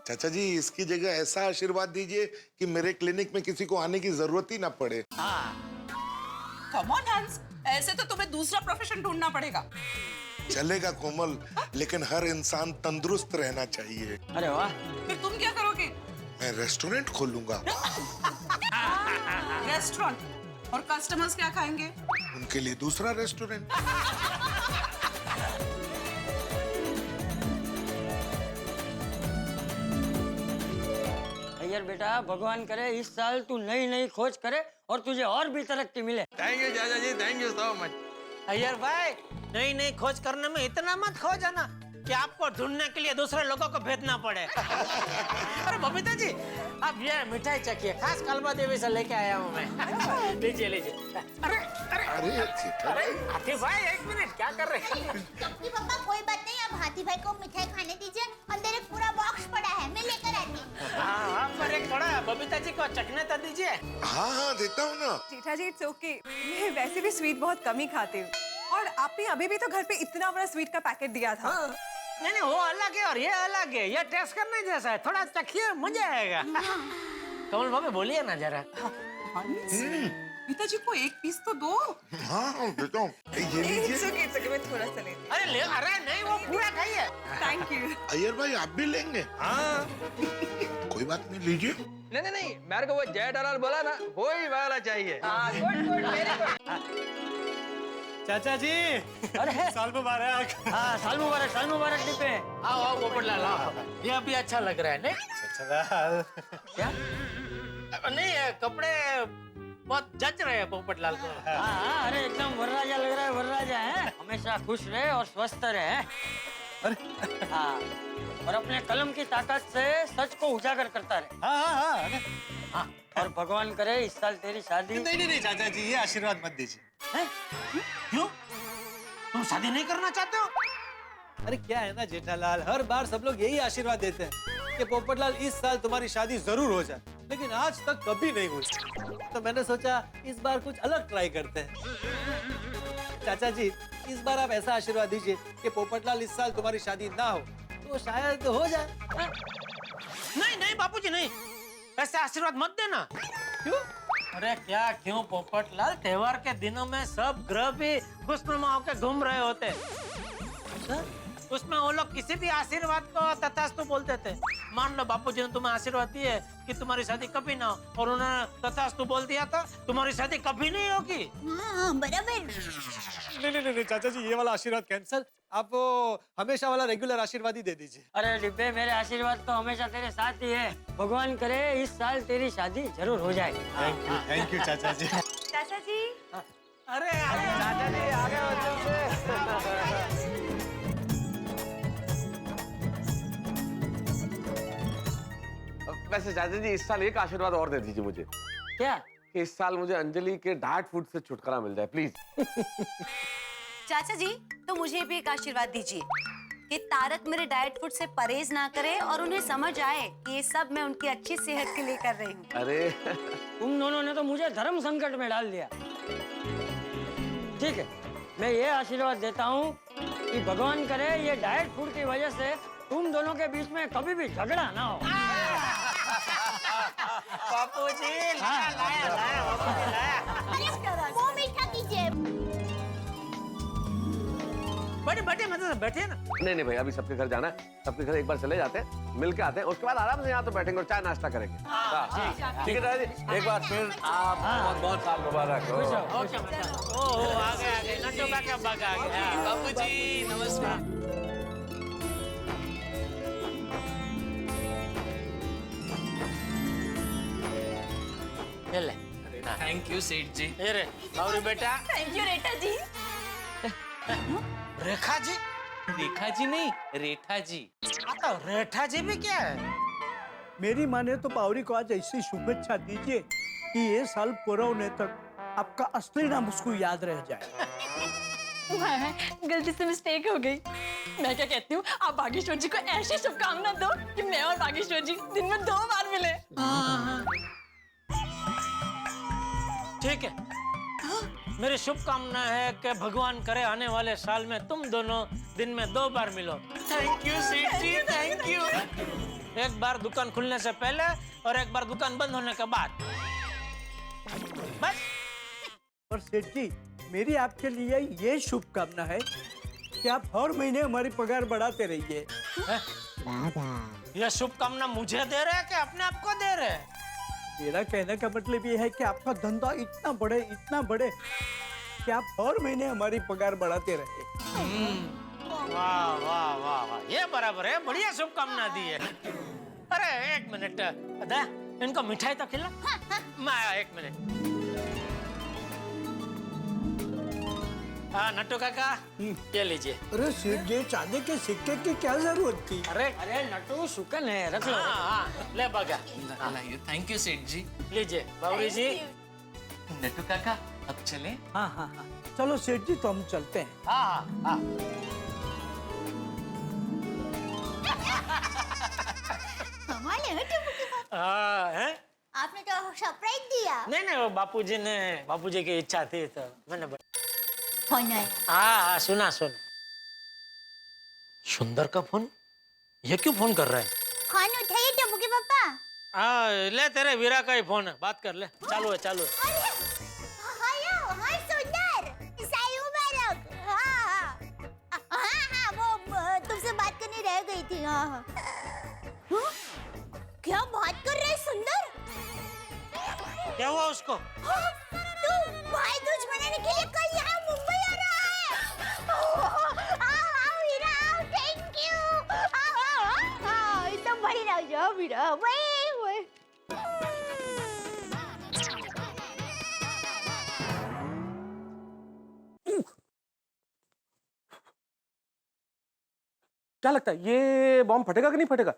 चाचा जी, इसकी जगह ऐसा आशीर्वाद दीजिए कि मेरे क्लिनिक में किसी को आने की जरूरत ही ना पड़े। कम ऑन हंस, ऐसे तो तुम्हें दूसरा प्रोफेशन ढूंढना पड़ेगा। चलेगा कोमल, लेकिन हर इंसान तंदुरुस्त रहना चाहिए। अरे वाह। फिर तुम क्या करोगे? मैं रेस्टोरेंट खोलूंगा। रेस्टोरेंट? और कस्टमर्स क्या खाएंगे? उनके लिए दूसरा रेस्टोरेंट। अय्यर बेटा, भगवान करे इस साल तू नई नई खोज करे और तुझे और भी तरक्की मिले। थैंक यू चाचा जी, thank you so much. Iyer भाई, नई नई खोज करने में इतना मत खो जाना कि आपको ढूंढने के लिए दूसरे लोगों को भेजना पड़े। अरे बबीता जी, आप ये मिठाई चखिए, खास कलमा देवी से लेके आया हूँ मैं। लीजिए लीजिए। अरे हाथी भाई, एक मिनट, क्या कर रहे हैं? चक्की पापा, कोई बात नहीं, आप हाथी भाई को मिठाई खाने दीजिए। अंदर एक पूरा बॉक्स पड़ा है, मैं लेकर आती हूँ। हाँ, पर एक पड़ा है, बबीता जी को चखने तो दीजिए। हाँ हाँ, देता हूँ ना। जेठा जी, इट्स ओके, मैं वैसे भी स्वीट बहुत कम ही खाती हूँ। और आपने अभी भी तो घर पे इतना बड़ा स्वीट का पैकेट दिया था। नहीं, वो अलग है और ये अलग है, ये टेस्ट करने जैसा है, थोड़ा चखिए, मजा आएगा। कमल भाभी बोलिए ना जरा। पिताजी को एक पीस तो दो। हाँ देता हूँ, ये लीजिए। मैं थोड़ा सा लेती। अरे नहीं, वो पूरा खाइए। Thank you. अय्यर भाई, आप भी लेंगे? हाँ। कोई बात नहीं, लीजिए। नहीं, मेरे को वो जेठालाल बोला ना, वो ही वाला चाहिए। चाचा जी, अरे साल मुबारक। हाँ, साल मुबारक डिब्बे। आओ पोपटलाल, आओ। ये अभी अच्छा लग रहा है नहीं? क्या? नहीं, ये कपड़े बहुत जच रहे हैं पोपटलाल को। हाँ, अरे एकदम वरराजा लग रहा है, वरराजा है। हमेशा खुश रहे और स्वस्थ रहे। हाँ, और अपने कलम की ताकत से सच को उजागर करता रहे। हाँ। और भगवान करे इस साल तेरी शादी। नहीं चाचा जी, ये आशीर्वाद मत दीजिए। क्यों? तुम शादी नहीं करना चाहते हो? अरे क्या है ना जेठालाल, हर बार सब लोग यही आशीर्वाद देते हैं कि पोपटलाल इस साल तुम्हारी शादी जरूर हो जाए, लेकिन आज तक कभी नहीं हुई। तो मैंने सोचा इस बार कुछ अलग ट्राई करते हैं। चाचा जी, इस बार आप ऐसा आशीर्वाद दीजिए कि पोपटलाल इस साल तुम्हारी शादी ना हो तो शायद हो जाए। नहीं बापूजी, नहीं, ऐसे आशीर्वाद मत देना। क्यों? अरे क्या क्यों पोपटलाल, त्योहार के दिनों में सब ग्रह भी खुशनुमा होकर घूम रहे होते। उसमें वो लोग किसी भी आशीर्वाद को तथास्तु बोलते थे। मान लो बापूजी ने तुम्हें आशीर्वाद दिए कि तुम्हारी शादी कभी ना हो, और उन्होंने तथास्तु बोल दिया था तुम्हारी शादी कभी नहीं होगी। हाँ, बराबर। नहीं चाचा जी, ये वाला आशीर्वाद कैंसिल। आप वो हमेशा वाला रेगुलर आशीर्वाद ही दे दीजिए। अरे डिब्बे, मेरे आशीर्वाद तो हमेशा तेरे साथ ही है। भगवान करे इस साल तेरी शादी जरूर हो जाए। थैंक यू चाचा जी। चाचा जी, अरे चाचा जी, आगे बढ़ो। वैसे चाचा जी, इस साल एक आशीर्वाद और दे दीजिए मुझे। क्या? कि इस साल मुझे अंजलि के डाइट फूड से छुटकारा मिल जाए, प्लीज। चाचा जी, तो मुझे भी एक आशीर्वाद दीजिए कि तारक मेरे डाइट फूड से परहेज ना करे और उन्हें समझ आए कि ये सब मैं उनकी अच्छी सेहत के लिए कर रही हूँ। अरे तुम दोनों ने तो मुझे धर्म संकट में डाल दिया। ठीक है, मैं ये आशीर्वाद देता हूँ कि भगवान करे ये डाइट फूड की वजह से तुम दोनों के बीच में कभी भी झगड़ा ना हो। बापूजी लाया लाया लाया बापूजी लाया। अरे वो मीठा कीजिए। बड़े बड़े मतलब बैठे ना। नहीं भाई, अभी सबके घर जाना है, सबके घर एक बार चले जाते हैं, मिल के आते हैं, उसके बाद आराम से यहाँ तो बैठेंगे और चाय नाश्ता करेंगे। ठीक है दादा जी, एक बार फिर आप बहुत बहुत साल मुबारक हो। ओ आ गए नटो काका बाग आ गए। बापूजी नमस्कार। ये ले थैंक यू सेठ जी। ये रे बावरी बेटा। थैंक यू रेटा जी। रेखा जी? रेखा जी नहीं, रेठा जी। तो रेठा जी भी क्या है? मेरी माने तो बावरी को आज ऐसी शुभेच्छा दीजिए कि ये साल पूरा होने तक आपका असली नाम उसको याद रह जाए। गलती से मिस्टेक हो गई। मैं क्या कहती हूँ, आप बागेश्वर जी को ऐसी शुभकामना दो कि मैं और बागेश्वर जी दिन में 2 बार मिले। ठीक है, मेरी शुभकामना है कि भगवान करे आने वाले साल में तुम दोनों दिन में 2 बार मिलो। थैंक यू सेठ जी, थैंक यू। एक बार दुकान खुलने से पहले और एक बार दुकान बंद होने के बाद। बस। और सेठ जी, मेरी आपके लिए ये शुभकामना है कि आप हर महीने हमारी पगार बढ़ाते रहिए। यह शुभकामना मुझे दे रहे हैं कि अपने आप को दे रहे हैं? मेरा कहने का मतलब ये है कि आपका धंधा इतना बढ़े कि आप हर महीने हमारी पगार बढ़ाते रहे। वाह वाह वाह वाह, ये बराबर है, बढ़िया शुभकामना दी है। अरे एक मिनट, अदा इनको मिठाई तो खिला। मैं आया, एक मिनट। हाँ नट्टू काका, ये लीजिए। अरे सेठ जी, चांदी के सिक्के की क्या जरूरत थी? अरे नटू शुक्र है, रख लो। हाँ, ले बगा। थैंक यू सेठ जी। लीजिए बावरी जी। नट्टू काका अब चले। हाँ, चलो सेठ जी, तो हम चलते हैं। हाँ। कमाल है टप्पू के पापा। है? आपने तो सरप्राइज दिया। नहीं वो बापूजी की इच्छा थी तो मैंने फोन आया। हाँ सुना। सुंदर का फोन? ये क्यों फोन कर रहा है? फोन उठाइए टप्पू के पापा। हाँ ले, तेरे वीरा का ही फोन है, बात कर ले। चालू है। अरे हेलो, हाय सुंदर, साल मुबारक। हाँ, वो तुमसे बात करने रह गई थी। हाँ। क्या बात कर रहे सुंदर? क्या हुआ उसको? तू भाई दूज मनाने के लिए कल यहाँ मुंबई आ रहा है। आओ वीरा, आओ, थैंक यू। आओ, एकदम बड़ी रह जाओ वीरा। वही। क्या लगता है ये बॉम्ब फटेगा कि नहीं फटेगा?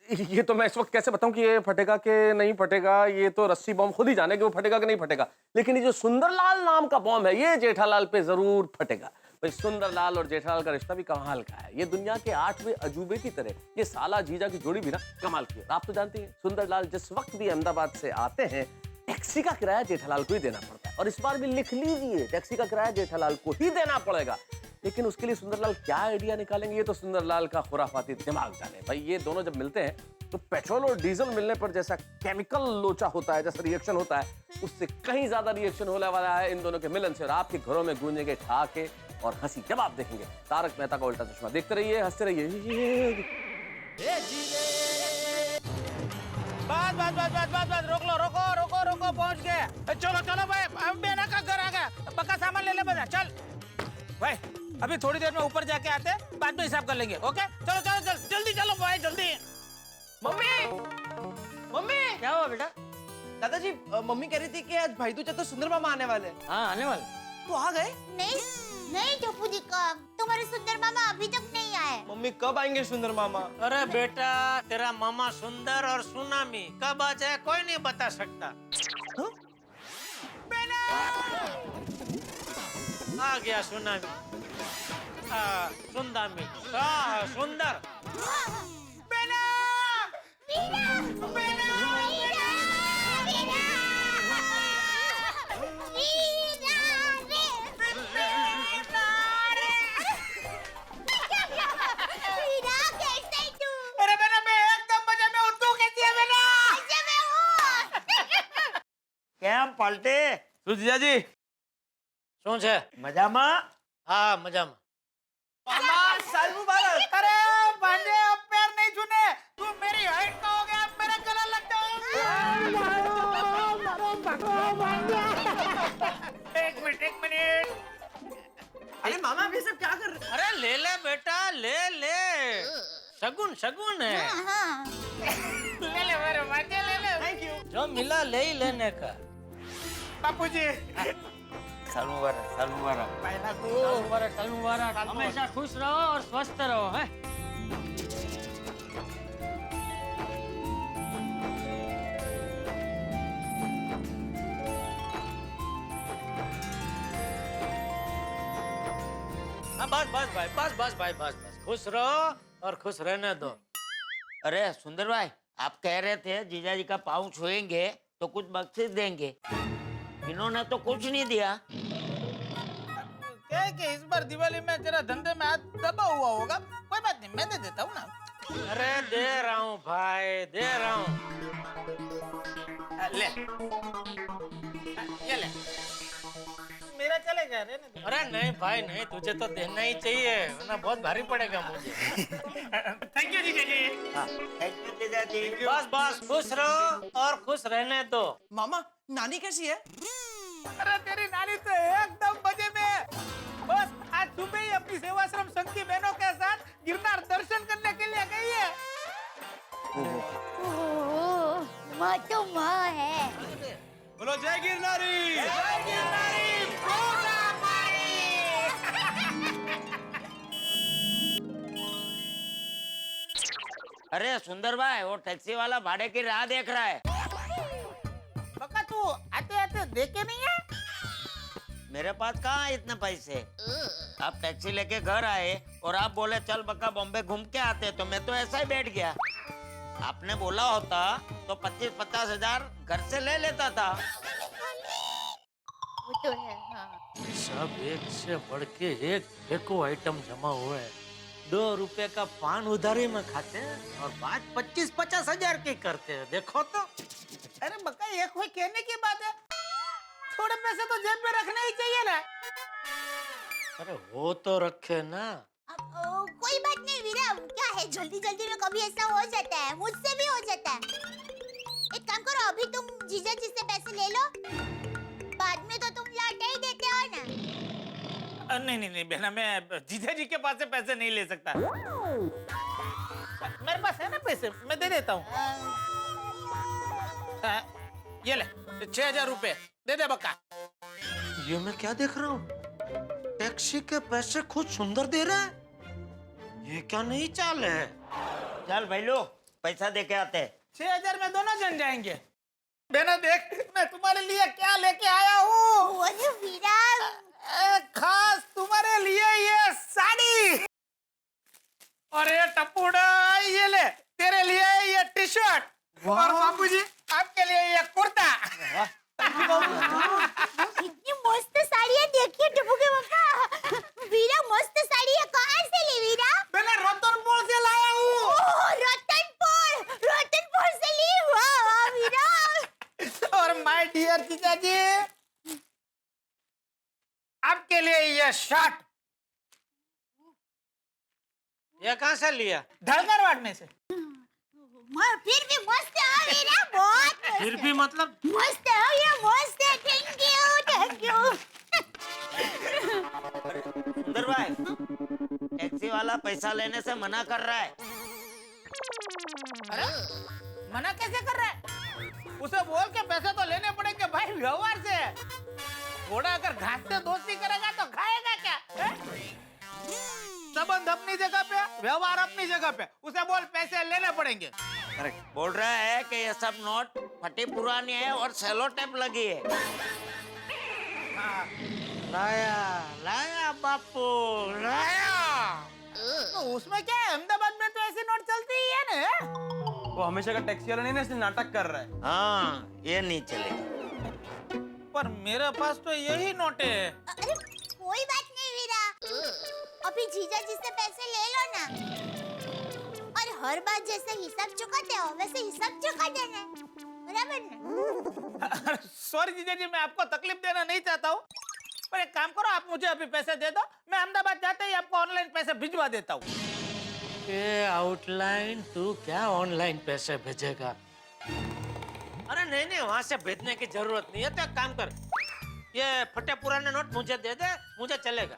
ये तो मैं इस वक्त कैसे बताऊं कि ये फटेगा कि नहीं फटेगा? ये तो रस्सी बॉम्ब खुद ही जाने कि वो फटेगा कि नहीं फटेगा। लेकिन ये जो सुंदरलाल नाम का बॉम्ब है, ये जेठालाल पे जरूर फटेगा। भाई सुंदरलाल और जेठालाल का रिश्ता भी कमाल का है। ये दुनिया के 8वें अजूबे की तरह ये साला जीजा की जोड़ी भी ना कमाल की है। आप तो जानते हैं सुंदरलाल जिस वक्त भी अहमदाबाद से आते हैं, टैक्सी का किराया जेठालाल को ही देना पड़ता है। और इस बार भी लिख लीजिए, टैक्सी का किराया जेठालाल को ही देना पड़ेगा। लेकिन उसके लिए सुंदरलाल क्या आइडिया निकालेंगे, ये तो सुंदरलाल का खुराफाती दिमाग जाने। भाई ये दोनों जब मिलते हैं तो पेट्रोल और डीजल मिलने पर जैसा केमिकल लोचा होता है, जैसा रिएक्शन होता है, उससे कहीं ज्यादा रिएक्शन होने वाला है इन दोनों के मिलन से। और आपके घरों में गूंजेंगे ठहाके और हंसी। जब आप देखेंगे तारक मेहता का उल्टा चश्मा, देखते रहिए, हंसते रहिए। बस रोको, पहुंच गए। चलो भाई, बेना का घर आ गया, पक्का सामान ले ले बजा। चल भाई, अभी थोड़ी देर में ऊपर जाके आते हैं, बाद में हिसाब कर लेंगे। ओके चलो जल्दी चलो भाई, जल्दी। मम्मी क्या हुआ बेटा? दादाजी, मम्मी कह रही थी कि आज भाई दूज है तो सुंदर मामा आने वाले हैं। हाँ आने वाले। तो आ गए? नहीं टप्पू जी, का तुम्हारे सुंदर मामा अभी तक नहीं आए। मम्मी कब आएंगे सुंदर मामा? अरे बेटा, तेरा मामा सुंदर और सुनामी कब आ जाए कोई नहीं बता सकता। आ गया सुनामी, सुंदामी, सुंदर। પાલટે શું જીજાજી શું છે મજામાં હા મજામાં साल मुबारक। अरे बांधे अब पैर नहीं छूने, तू मेरी हाइट का हो गया, मेरे गला लग जाओ। एक मिनट। अरे मामा अभी सब क्या कर रहे अरे ले ले बेटा ले ले शगुन शगुन है हाँ ले ले मेरे बांधे ले ले। थैंक यू जो मिला ले ही लेने का बापूजी। साल मुबारक साल मुबारक साल मुबारक हमेशा खुश रहो और स्वस्थ रहो है हाँ बस बस भाई बस भाई बस खुश रहो और खुश रहने दो अरे सुंदर भाई आप कह रहे थे जीजा जी का पाँव छुएंगे तो कुछ बख्शिश देंगे इन्होंने तो कुछ नहीं दिया क्या है कि इस बार दिवाली में तेरा धंधे में हाथ दबा हुआ होगा, कोई बात नहीं, मैं दे देता हूँ ना। अरे दे रहा हूँ भाई दे रहा हूँ ले ये ले, मेरा चलेगा रहने दे। अरे नहीं भाई नहीं तुझे तो देना ही चाहिए वरना बहुत भारी पड़ेगा मुझे थैंक यू जीजा जी। थैंक यू जीजा जी बस बस खुश रहो और खुश रहने दो मामा नानी कैसी है अरे तेरी नानी तो एकदम मजे में। बस आज सुबह ही अपनी सेवाश्रम संघ की बहनों के साथ गिरनार दर्शन करने के लिए गई है। माँ तो माँ है। બોલો જય ગિરનારી अरे सुंदर भाई वो टैक्सी वाला भाड़े की राह देख रहा है बका तू आते आते देखे नहीं है? मेरे पास कहाँ है इतने पैसे आप टैक्सी लेके घर आए और आप बोले चल बक्का बॉम्बे घूम के आते तो मैं तो ऐसा ही बैठ गया आपने बोला होता तो 25-50 हजार घर से ले लेता था वो तो है हाँ। सब एक से बढ़ के एक फेंको आइटम जमा हुए हैं 2 रुपए का पान उधारी में खाते हैं और बात 25-50 हजार की करते हैं देखो तो अरे बका ये कोई कहने की बात है, थोड़े पैसे तो जेब में रखने ही चाहिए ना। अरे वो तो रखे ना कोई बात नहीं वीरा, क्या है जल्दी जल्दी में कभी ऐसा हो जाता है, मुझसे भी हो जाता है। एक काम करो अभी तुम जीजा जी से पैसे ले लो, बाद में तो तुम लौटा ही देते हो ना। नहीं बहना मैं जीजा जी के पास से पैसे नहीं ले सकता। मेरे पास है ना पैसे, मैं दे देता हूँ। ये ले 6,000 रुपए दे दे बक्का। ये मैं क्या देख रहा हूँ टैक्सी के पैसे खुद सुंदर दे रहा है ये क्या नई चाल है चल भाई लो पैसा दे के आते 6,000 में दोनों जन जाएंगे। बहना देख मैं तुम्हारे लिए क्या लेके आया हूँ। अरे वीरा खास तुम्हारे लिए ये साड़ी और ये टप्पूड़ा ये ले तेरे लिए ये टी शर्ट और बाबूजी आपके लिए ये कुर्ता। कितनी मस्त साड़ी है, देखिए टप्पू के पापा। वीरा मस्त साड़ी है, कहाँ से ली वीरा? मैंने रतनपुर से लाया हूँ। रतनपुर से ली, वाह वाह वीरा। और माय डियर जीजा जी आपके लिए ये शर्ट ये कहाँ से लिया ढलकरवाड में से। फिर भी मस्त है वीरा, बहुत मस्त फिर भी मतलब मस्त है ये, मस्त है। थैंक यू सुंदर भाई टैक्सी वाला पैसा लेने से मना कर रहा है अरे मना कैसे कर रहा है? उसे बोल के पैसे तो लेने पड़ेंगे भाई, व्यवहार से। घोड़ा अगर घास से दोस्ती करेगा तो खाएगा क्या? संबंध अपनी जगह पे, व्यवहार अपनी जगह पे, उसे बोल पैसे लेने पड़ेंगे। बोल रहा है कि ये सब नोट फटी पुरानी है और सेलो टेप लगी है लाया लाया बापू लाया तो उसमें क्या है, अहमदाबाद में तो ऐसी नोट चलती ही है ना। वो हमेशा का टैक्सी वाला नहीं ना, इसलिए नाटक कर रहा है। हाँ ये नहीं चलेगा पर मेरे पास तो यही नोट है। अरे कोई बात नहीं वीरा, अभी जीजा जी से पैसे ले लो ना, और हर बार जैसे हिसाब चुकाते हो वैसे हिसाब चुका देना। बराबर ना? सॉरी जीजा जी, मैं आपको तकलीफ देना नहीं चाहता हूँ, पर एक काम करो, आप मुझे अभी पैसे दे दो, मैं अहमदाबाद जाते ही आपको ऑनलाइन पैसे भिजवा देता हूँ। ये आउटलाइन तू क्या ऑनलाइन पैसे भेजेगा? अरे नहीं नहीं, वहां से भेजने की जरूरत नहीं है। तो एक काम कर, ये फटे पुराने नोट मुझे दे दे, मुझे चलेगा।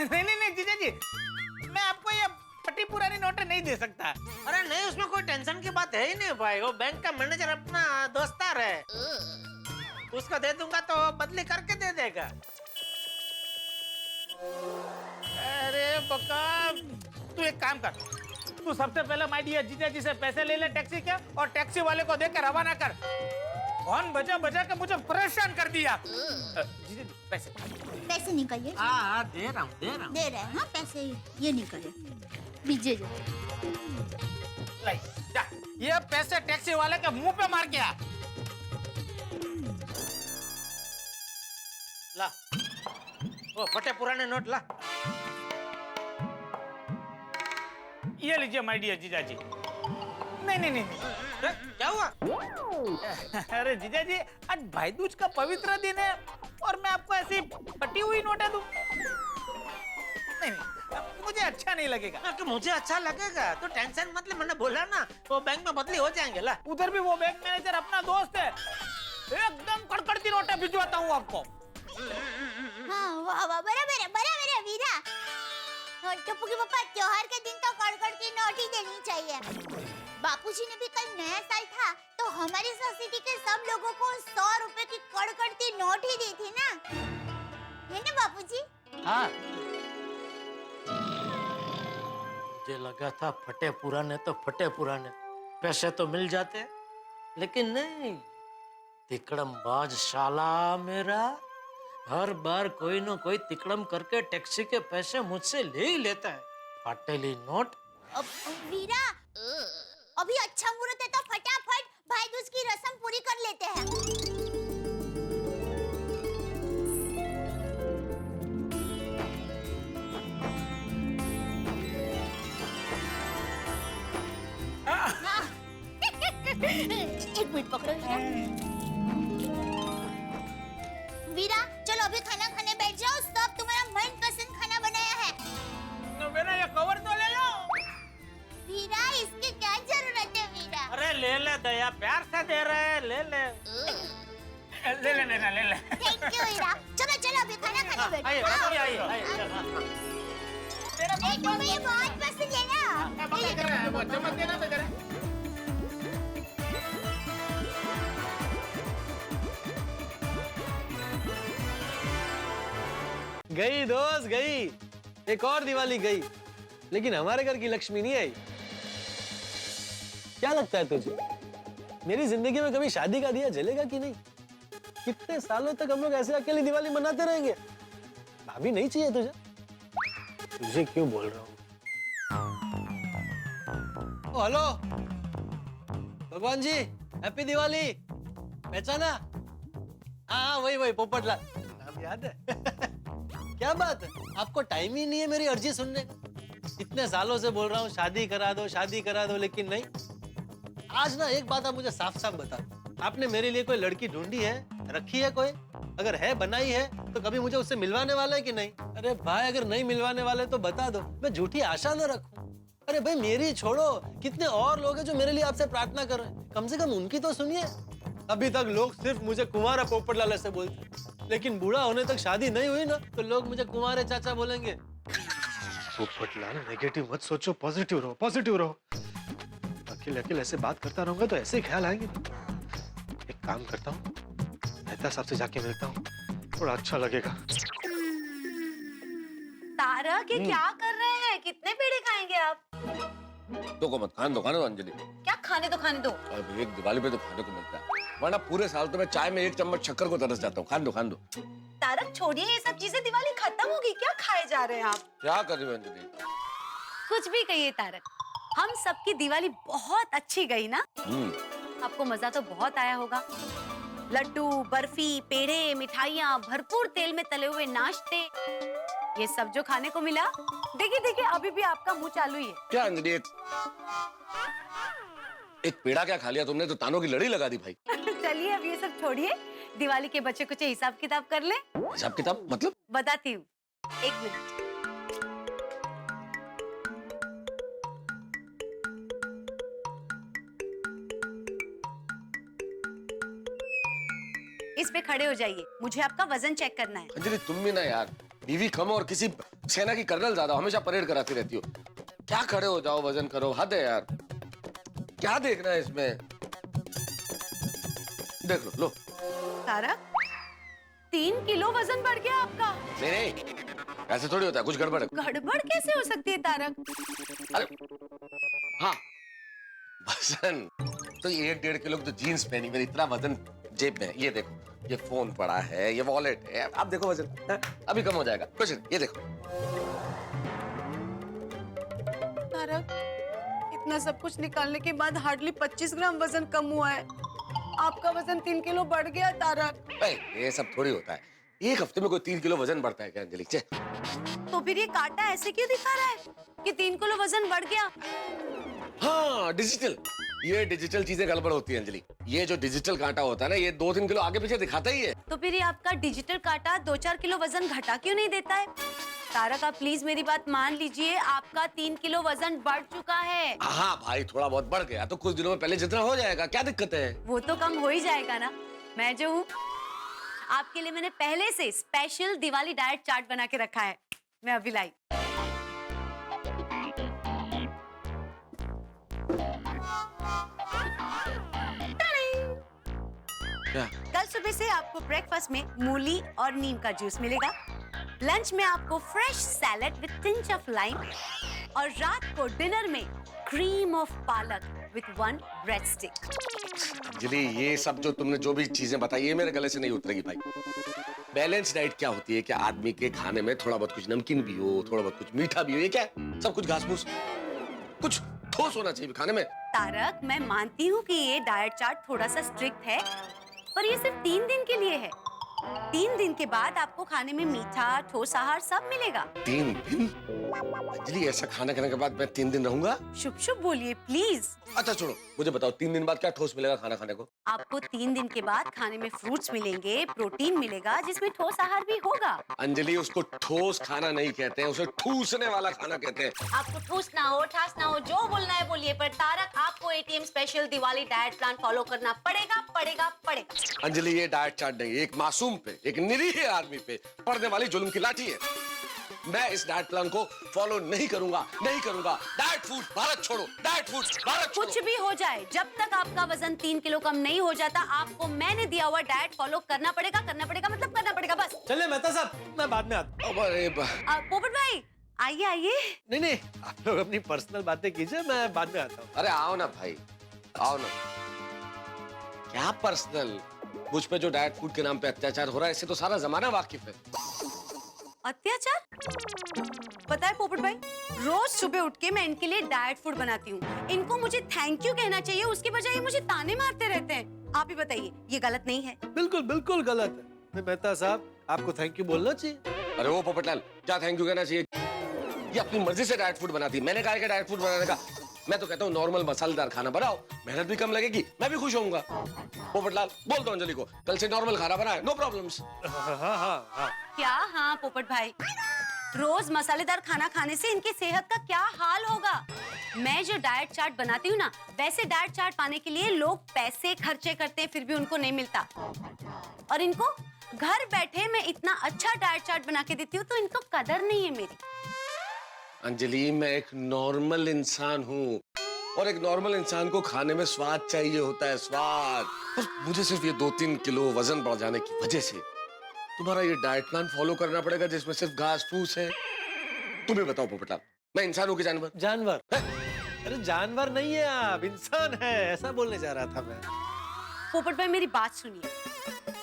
नहीं जीजा जी, मैं आपको ये फटी पुरानी नोटें नहीं दे सकता। अरे नहीं, उसमें कोई टेंशन की बात है ही नहीं भाई। वो बैंक का मैनेजर अपना दोस्तार है, उसको दे दूंगा तो बदली करके दे देगा। अरे बका, तू एक काम कर, तू सबसे पहले माय डियर जीजा जी से पैसे ले ले टैक्सी के, और टैक्सी वाले को देकर रवाना कर। कौन बजा बजा के मुझे परेशान कर दिया। जीजा जी पैसे पैसे निकालिए। हाँ दे रहा हूँ दे रहे हैं। हाँ पैसे ये निकालिए, दीजिए जो। लाई, जा, ये पैसे टैक्सी वाले के मुंह पे मार गया। ला, वो फटे पुराने नोट ला। ये लीजिए माय डियर जीजा जी। नहीं, क्या हुआ? अरे जीजा जी, आज भाई दूज का पवित्र दिन है और मैं आपको ऐसी फटी हुई नोटें दूं? नहीं, मुझे अच्छा नहीं लगेगा। कि मुझे अच्छा लगेगा तो टेंशन मत ले, मैंने बोला ना वो बैंक में बदली हो जाएंगे। ला, उधर भी वो बैंक मैनेजर अपना दोस्त है, एकदम कड़कड़ती नोटें भिजवाता हूँ आपको। हाँ वाह वाह, बराबर है वीरा। टप्पू के पापा, त्योहार के दिन तो कड़कड़ती नोट ही देनी चाहिए। बापूजी ने भी कल नया साल था तो हमारी सोसाइटी के सब लोगों को 100 रुपए की कड़कड़ती नोट ही दी थी ना, है ना बापूजी? हाँ, मुझे लगा था फटे पुराने तो फटे पुराने पैसे तो मिल जाते, लेकिन नहीं। तिकड़मबाज शाला मेरा हर बार कोई न कोई तिकड़म करके टैक्सी के पैसे मुझसे ले ही लेता है। फाटेली नोट। वीरा, अभी अच्छा मुहूर्त है तो फटाफट भाई दूज की रस्म पूरी कर लेते हैं। एक मिनट पकड़ो वीरा, चलो अभी खाना खाने बैठ जाओ। सब तुम्हारा मनपसंद खाना बनाया है। मेरा ये कवर तो ले लो। वीरा, इसकी क्या जरूरत है वीरा? अरे ले ले दया, प्यार से दे रहे हैं, ले ले। ले ले। थैंक यू वीरा। चलो अभी खाना खाने बैठो। आइए। तुम्हें ये बहुत पसंद है ना? चम्मच देना तो जरा। गई दोस्त गई, एक और दिवाली गई, लेकिन हमारे घर की लक्ष्मी नहीं आई। क्या लगता है तुझे, मेरी जिंदगी में कभी शादी का दिया जलेगा कि नहीं? कितने सालों तक हम लोग ऐसे अकेली दिवाली मनाते रहेंगे? भाभी नहीं चाहिए तुझे? तुझे क्यों बोल रहा हूँ? हेलो भगवान जी, हैप्पी दिवाली। पहचाना? हाँ वही पोपटलाल, नाम याद है? क्या बात है, आपको टाइम ही नहीं है मेरी अर्जी सुनने का? इतने सालों से बोल रहा हूँ शादी करा दो, लेकिन नहीं। आज ना एक बात आप मुझे साफ साफ बता दो, आपने मेरे लिए कोई लड़की ढूंढी है, रखी है कोई? अगर है, बनाई है, तो कभी मुझे उससे मिलवाने वाला है कि नहीं? अरे भाई, अगर नहीं मिलवाने वाले तो बता दो, मैं झूठी आशा न रखूं। अरे भाई मेरी छोड़ो, कितने और लोग हैं जो मेरे लिए आपसे प्रार्थना कर रहे हैं, कम से कम उनकी तो सुनिए। अभी तक लोग सिर्फ मुझे कुंवारा पोपटलाल ऐसे बोलते, लेकिन बूढ़ा होने तक शादी नहीं हुई ना तो लोग मुझे कुंवारे चाचा बोलेंगे। पोपटलाल, नेगेटिव मत सोचो, पॉजिटिव रहो। अकेले ऐसे बात करता रहूंगा तो ऐसे ख्याल आएंगे। एक काम करता हूँ, मेहता साहब से जाके मिलता हूँ, थोड़ा अच्छा लगेगा। तारक, ये क्या कर रहे हैं? कितने पेड़े खाएंगे आप? तो मत खाने दो अंजलि। क्या खाने दो? अब एक दिवाली पे तो खाने को मिलता है, वरना पूरे साल तो मैं चाय में 1 चम्मच शक्कर को तरस जाता हूँ। खाने दो। तारक छोड़िए ये सब चीजें, दिवाली खत्म होगी, क्या खाए जा रहे हैं आप? क्या कर रही हो अंजलि? कुछ भी कहिए तारक, हम सबकी दिवाली बहुत अच्छी गई ना? आपको मजा तो बहुत आया होगा। लड्डू, बर्फी, पेड़े, मिठाइयाँ, भरपूर तेल में तले हुए नाश्ते, ये सब जो खाने को मिला, देखिए अभी भी आपका मुंह चालू ही है। क्या अंजलि, एक पेड़ा क्या खा लिया तुमने, तो तानों की लड़ी लगा दी भाई। चलिए अब ये सब छोड़िए, दिवाली के बच्चे कुछ हिसाब किताब कर ले। हिसाब किताब मतलब? बताती हूँ, एक मिनट। इस पे खड़े हो जाइए, मुझे आपका वजन चेक करना है। अंजलि तुम भी ना यार, बीवी कम और किसी सेना की कर्नल ज्यादा, हमेशा परेड कराती रहती हो। क्या खड़े हो जाओ, वजन करो, हद है यार। क्या देखना है इसमें? देख लो, लो। तारक, 3 किलो वजन बढ़ गया आपका। नहीं नहीं, ऐसे थोड़ी होता है, कुछ गड़बड़ है। गड़बड़ कैसे हो सकती है तारक? अरे हाँ, वजन तो 1-1.5 किलो की तो जीन्स पहनी, मेरी इतना वजन जेब में है। ये देखो, ये फोन पड़ा है, ये वॉलेट है, आप देखो वजन है? अभी कम हो जाएगा, कुछ नहीं, ये देखो। तारक, इतना सब कुछ निकालने के बाद हार्डली 25 ग्राम वजन कम हुआ है। आपका वजन 3 किलो बढ़ गया तारक। ये सब थोड़ी होता है, एक हफ्ते में कोई 3 किलो वजन बढ़ता है क्या अंजलि? तो फिर ये कांटा ऐसे क्यों दिखा रहा है कि 3 किलो वजन बढ़ गया? हाँ, डिजिटल, ये डिजिटल चीजें गड़बड़ होती है अंजलि। ये जो डिजिटल कांटा होता है ना, ये 2-3 किलो आगे पीछे दिखाता ही है। तो फिर ये आपका डिजिटल कांटा 2-4 किलो वजन घटा क्यों नहीं देता है? तारक, आप प्लीज मेरी बात मान लीजिए, आपका 3 किलो वजन बढ़ चुका है। हाँ भाई, थोड़ा बहुत बढ़ गया तो कुछ दिनों में पहले जितना हो जाएगा, क्या दिक्कत है? वो तो कम हो ही जाएगा ना। मैं जो हूँ, आपके लिए मैंने पहले से स्पेशल दिवाली डाइट चार्ट बना के रखा है। मैं अभी लाई। क्या? कल सुबह से आपको ब्रेकफास्ट में मूली और नीम का जूस मिलेगा, लंच में आपको fresh salad with tinge of lime, और रात को डिनर में क्रीम ऑफ पालक विद 1 ब्रेड स्टिक। अंजलि, ये सब जो तुमने जो भी चीजें बताई, ये मेरे गले से नहीं उतरेगी भाई। बैलेंस डाइट क्या होती है? क्या आदमी के खाने में थोड़ा बहुत कुछ नमकीन भी हो, थोड़ा बहुत कुछ मीठा भी हो, ये क्या है? सब कुछ घास फूस, कुछ ठोस होना चाहिए खाने में। तारक, मैं मानती हूँ कि ये डाइट चार्ट थोड़ा सा स्ट्रिक्ट है, पर ये सिर्फ 3 दिन के लिए है। 3 दिन के बाद आपको खाने में मीठा, ठोस आहार सब मिलेगा। 3 दिन? अंजलि, ऐसा खाना खाने के बाद मैं 3 दिन रहूंगा? शुभ शुभ बोलिए प्लीज। अच्छा छोड़ो, मुझे बताओ 3 दिन बाद क्या ठोस मिलेगा खाना खाने को? आपको 3 दिन के बाद खाने में फ्रूट्स मिलेंगे, प्रोटीन मिलेगा, जिसमें ठोस आहार भी होगा। अंजलि, उसको ठोस खाना नहीं कहते हैं, उसे ठूसने वाला खाना कहते हैं। आपको ठूस ना हो, ठास ना हो, जो बोलना है बोलिए, पर तारक, आपको ATM special Diwali diet plan follow करना पड़ेगा, पड़ेगा, पड़ेगा। अंजलि, ये डाइट चार्ट नहीं, एक मासूम पे, एक निरीह आदमी पे पड़ने वाली जुल्म की लाठी है। मैं इस डाइट प्लान को फॉलो नहीं करूंगा, नहीं करूंगा। डाइट फूड भारत छोड़ो, डाइट फूड भारत छोड़ो। कुछ भी हो जाए, जब तक आपका वजन 3 किलो कम नहीं हो जाता, आपको मैंने दिया हुआ डाइट फॉलो करना पड़ेगा, मतलब करना पड़ेगा, बस। चले मेहता साहब, मैं बाद में आता हूँ। अरे पोपट भाई, आइए आइए। नहीं, आप लोग अपनी पर्सनल बातें कीजिए, मैं बाद में आता हूँ। अरे आओ ना भाई, आओ ना। क्या पर्सनल? मुझ पे जो डाइट फूड के नाम पे अत्याचार हो रहा है, इससे तो सारा जमाना वाकिफ है। अत्याचार? पता है पोपट भाई, रोज सुबह उठ के मैं इनके लिए डाइट फूड बनाती हूँ। इनको मुझे थैंक यू कहना चाहिए, उसके बजाय ये मुझे ताने मारते रहते हैं। आप ही बताइए, ये गलत नहीं है? बिल्कुल बिल्कुल गलत है। मेहता साहब, आपको थैंक यू बोलना चाहिए। अरे वो पोपटलाल, क्या थैंक यू कहना चाहिए? ये अपनी मर्जी से डाइट फूड बनाती है, मैंने कहा है डाइट फूड बनाने का। मैं तो कहता हूँ नॉर्मल मसालेदार खाना बनाओ, मेहनत भी कम लगेगी, मैं भी खुश होऊंगा। पोपटलाल, बोल दो अंजलि को कल से नॉर्मल खाना बनाए, नो प्रॉब्लम्स। हाँ। क्या हाँ पोपट भाई, रोज मसालेदार खाना खाने से इनकी सेहत का क्या हाल होगा? मैं जो डाइट चार्ट बनाती हूँ ना, वैसे डाइट चार्ट पाने के लिए लोग पैसे खर्चे करते हैं, फिर भी उनको नहीं मिलता। और इनको घर बैठे मैं इतना अच्छा डाइट चार्ट बना के देती हूँ, तो इनको कदर नहीं है मेरी। अंजलि, मैं एक नॉर्मल इंसान हूँ, और एक नॉर्मल इंसान को खाने में स्वाद चाहिए होता है, स्वाद। और मुझे सिर्फ ये 2-3 किलो वजन बढ़ जाने की वजह से तुम्हारा ये डाइट प्लान फॉलो करना पड़ेगा, जिसमें सिर्फ घास फूस है। तुम्हें बताओ पोपटलाल, मैं इंसान हूँ कि जानवर? जानवर? अरे जानवर नहीं है आप, इंसान है, ऐसा बोलने जा रहा था मैं। पोपट भाई, मेरी बात सुनिए,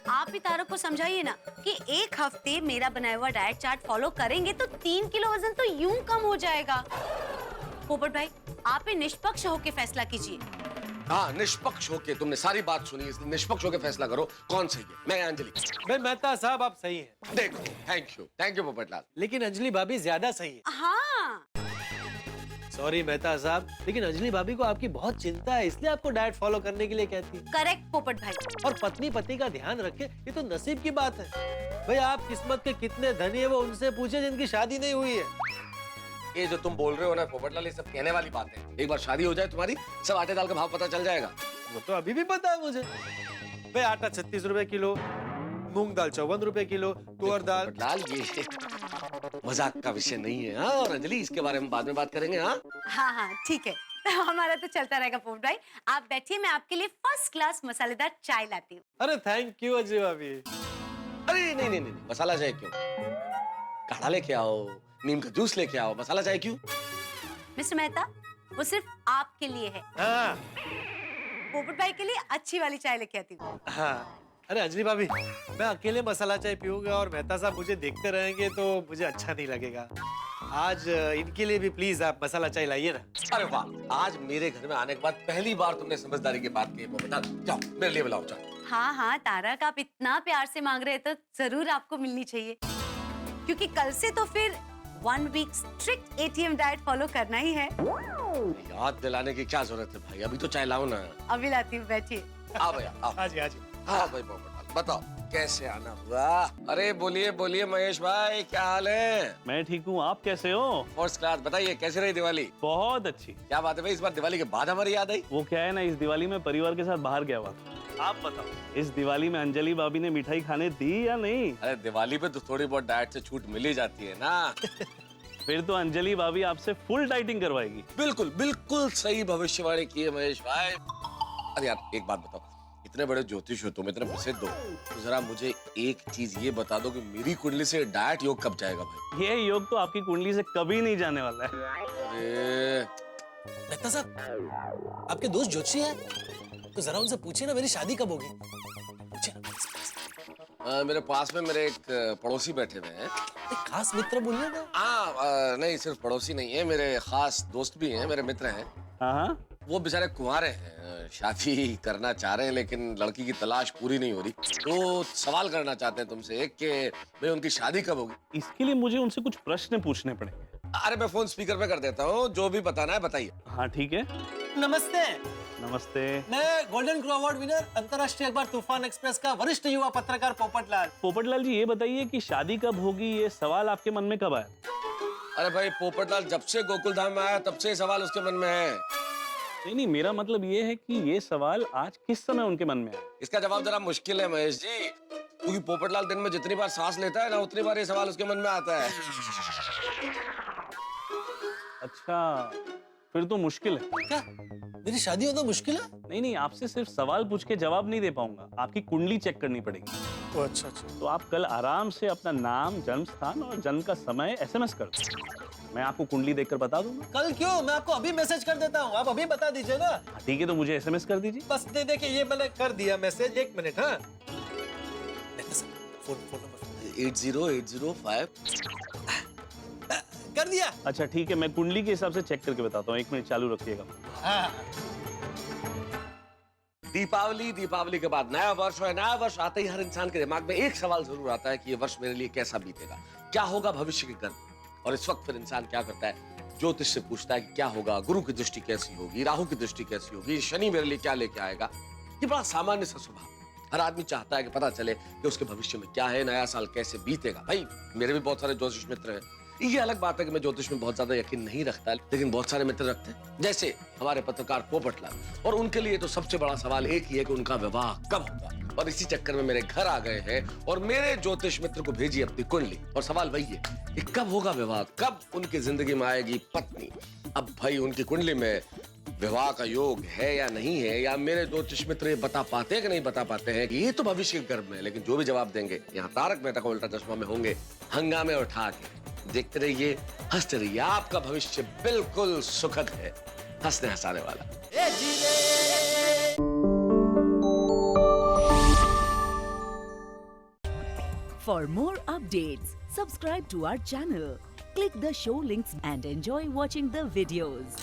आप भी तारक को समझाइए ना कि 1 हफ्ते मेरा बनाया हुआ डाइट चार्ट फॉलो करेंगे तो 3 किलो वजन तो यूं कम हो जाएगा। पोपट भाई, आप ही निष्पक्ष होके फैसला कीजिए। हाँ, निष्पक्ष होके, तुमने सारी बात सुनी, इसलिए निष्पक्ष होके फैसला करो कौन सही है। मैं अंजलि। मैं मेहता साहब, आप सही हैं। देखो, थैंक यू पोपटलाल। लेकिन अंजलि भाभी ज्यादा सही है। हाँ, सॉरी मेहता साहब, लेकिन अंजलि भाभी को आपकी बहुत चिंता है, इसलिए आपको डाइट फॉलो करने के लिए कहती है। करेक्ट पोपट भाई। और पत्नी पति का ध्यान रखे, ये तो नसीब की बात है। भाई आप किस्मत के कितने धनी है वो उनसे पूछे जिनकी शादी नहीं हुई है। ये जो तुम बोल रहे हो ना पोपटलाल, ये सब कहने वाली बात है। एक बार शादी हो जाए तुम्हारी, सब आटे दाल का भाव पता चल जाएगा। वो तो अभी भी पता है मुझे। भाई आटा 36 रुपए किलो, मूंग दाल 54 रुपए किलो, तुअर दाल। पोपटलाल ये मजाक का विषय नहीं है। हाँ, और अंजलि इसके बारे में बाद में बात करेंगे। हाँ हाँ ठीक है। हमारा तो चलता रहेगा पोपट भाई। आप बैठिए, मैं आपके लिए फर्स्ट क्लास मसालेदार चाय लाती हूँ। अरे थैंक यू अजय भाभी। अरे नहीं, मसाला चाय क्यों? काढ़ा लेके आओ, नीम का जूस लेके आओ, मसाला चाय क्यों? मिस्टर मेहता, वो सिर्फ आपके लिए है। हाँ। पोपट भाई के लिए अच्छी वाली चाय लेके आती हूँ। हाँ। अरे अंजलि भाभी, मैं अकेले मसाला चाय पीऊंगा और मेहता साहब मुझे देखते रहेंगे तो मुझे अच्छा नहीं लगेगा। आज इनके लिए भी प्लीज आप मसाला चाय लाइए ना। अरे वाह, आज मेरे घर में आने के बाद पहली बार तुमने समझदारी की बात की। पोपटलाल जाओ मेरे लिए बुलाओ चाय। हाँ तारक, आप इतना प्यार से मांग रहे हैं तो जरूर आपको मिलनी चाहिए, क्योंकि कल से तो फिर 1 week strict ATM diet follow करना ही है। याद दिलाने की क्या जरूरत है भाई, अभी तो चाय लाओ ना। अभी लाती हूँ, बैठिए। आओ भैया आओ। हाँ जी हाँ जी। हाँ भाई पोपटलाल बताओ कैसे आना हुआ? अरे बोलिए महेश भाई, क्या हाल है? मैं ठीक हूँ, आप कैसे हो? First class. बताइए कैसे रही दिवाली? बहुत अच्छी। क्या बात है भाई, इस बार दिवाली के बाद हमारी याद आई? वो क्या है ना, इस दिवाली में परिवार के साथ बाहर गया हुआ। आप बताओ, इस दिवाली में अंजलि भाभी ने मिठाई खाने दी या नहीं? अरे दिवाली पे तो थोड़ी बहुत डाइट से छूट मिल ही जाती है ना। फिर तो अंजलि भाभी आपसे फुल डाइटिंग करवाएगी। बिल्कुल सही भविष्यवाणी की है महेश भाई। अरे यार एक बात बताओ, इतने बड़े ज्योतिष हो तुम, इतने प्रसिद्ध हो, तो जरा मुझे एक चीज ये बता दो कि मेरी कुंडली से डाइट योग कब जाएगा भाई? ये योग तो आपकी कुंडली से कभी नहीं जाने वाला है। अरे मेहता साहब, आपके दोस्त ज्योतिषी हैं, तो जरा उनसे पूछिए ना मेरी शादी कब होगी। मेरे पास में मेरे एक पड़ोसी बैठे हुए हैं। एक खास मित्र बोलिए ना। नहीं, सिर्फ पड़ोसी नहीं है, मेरे खास दोस्त भी हैं, मेरे मित्र हैं। हाँ। वो बेचारे कुंवारे हैं, शादी करना चाह रहे हैं लेकिन लड़की की तलाश पूरी नहीं हो रही, तो सवाल करना चाहते हैं तुमसे कि भाई उनकी शादी कब होगी? इसके लिए मुझे उनसे कुछ प्रश्न पूछने पड़ेंगे। अरे मैं फोन स्पीकर पे कर देता हूँ, जो भी बताना है बताइए। हाँ ठीक है। नमस्ते। नमस्ते। मैं गोल्डन क्रो अवार्ड विनर, अंतर्राष्ट्रीय अखबार तूफान एक्सप्रेस का वरिष्ठ युवा पत्रकार पोपटलाल। पोपटलाल जी, ये बताइए कि शादी कब होगी, ये सवाल आपके मन में कब आया? अरे भाई पोपटलाल जब से गोकुल धाम में आया तब से ये सवाल उसके मन में है। नहीं, मेरा मतलब ये है कि ये सवाल आज किस समय उनके मन में आया? इसका जवाब जरा मुश्किल है महेश जी, क्योंकि पोपटलाल दिन में जितनी बार सांस लेता है ना, उतनी बार ये सवाल उसके मन में आता है। अच्छा, फिर तो मुश्किल है। क्या मेरी शादी होना मुश्किल है? नहीं, आपसे सिर्फ सवाल पूछ के जवाब नहीं दे पाऊंगा, आपकी कुंडली चेक करनी पड़ेगी। अच्छा। तो आप कल आराम से अपना नाम, जन्म स्थान और जन्म का समय SMS कर दो, मैं आपको कुंडली देखकर बता दूंगा। कल क्यों, मैं आपको अभी मैसेज कर देता हूँ, आप अभी बता दीजिए ना। ठीक है, तो मुझे SMS कर दीजिए। बस दे देखिए, ये मैंने कर दिया मैसेज, 1 मिनट। हाँ फोन नंबर 80805 कर दिया। अच्छा ठीक है, मैं कुंडली के हिसाब से चेक करके बताता हूँ, 1 मिनट चालू रखिएगा। दीपावली के बाद नया वर्ष है। नया वर्ष आते ही हर इंसान के दिमाग में एक सवाल जरूर आता है कि ये वर्ष मेरे लिए कैसा बीतेगा, क्या होगा भविष्य के कर्म। और इस वक्त फिर इंसान क्या करता है, ज्योतिष से पूछता है कि क्या होगा, गुरु की दृष्टि कैसी होगी, राहु की दृष्टि कैसी होगी, शनि मेरे लिए क्या लेके आएगा। ये बड़ा सामान्य सा स्वभाव, हर आदमी चाहता है कि पता चले कि उसके भविष्य में क्या है, नया साल कैसे बीतेगा। भाई मेरे भी बहुत सारे ज्योतिष मित्र हैं। ये अलग बात है कि मैं ज्योतिष में बहुत ज्यादा यकीन नहीं रखता, लेकिन बहुत सारे मित्र रखते हैं, जैसे हमारे पत्रकार पोपटलाल। और उनके लिए तो सबसे बड़ा सवाल एक ही है कि उनका विवाह कब होगा। और इसी चक्कर में मेरे घर आ गए हैं और मेरे ज्योतिष मित्र को भेजी अपनी कुंडली, और सवाल वही है कि कब होगा विवाह, कब उनकी जिंदगी में आएगी पत्नी। अब भाई उनकी कुंडली में विवाह का योग है या नहीं है, या मेरे ज्योतिष मित्र ये बता पाते हैं कि नहीं बता पाते हैं, ये तो भविष्य के गर्भ में है। लेकिन जो भी जवाब देंगे यहाँ तारक मेहता का उल्टा चश्मा में होंगे हंगामे उठा के। देखते रहिए, हंसते रहिए, आपका भविष्य बिल्कुल सुखद है, हंसने हंसाने वाला। For more updates, subscribe to our channel, click the show links and enjoy watching the videos.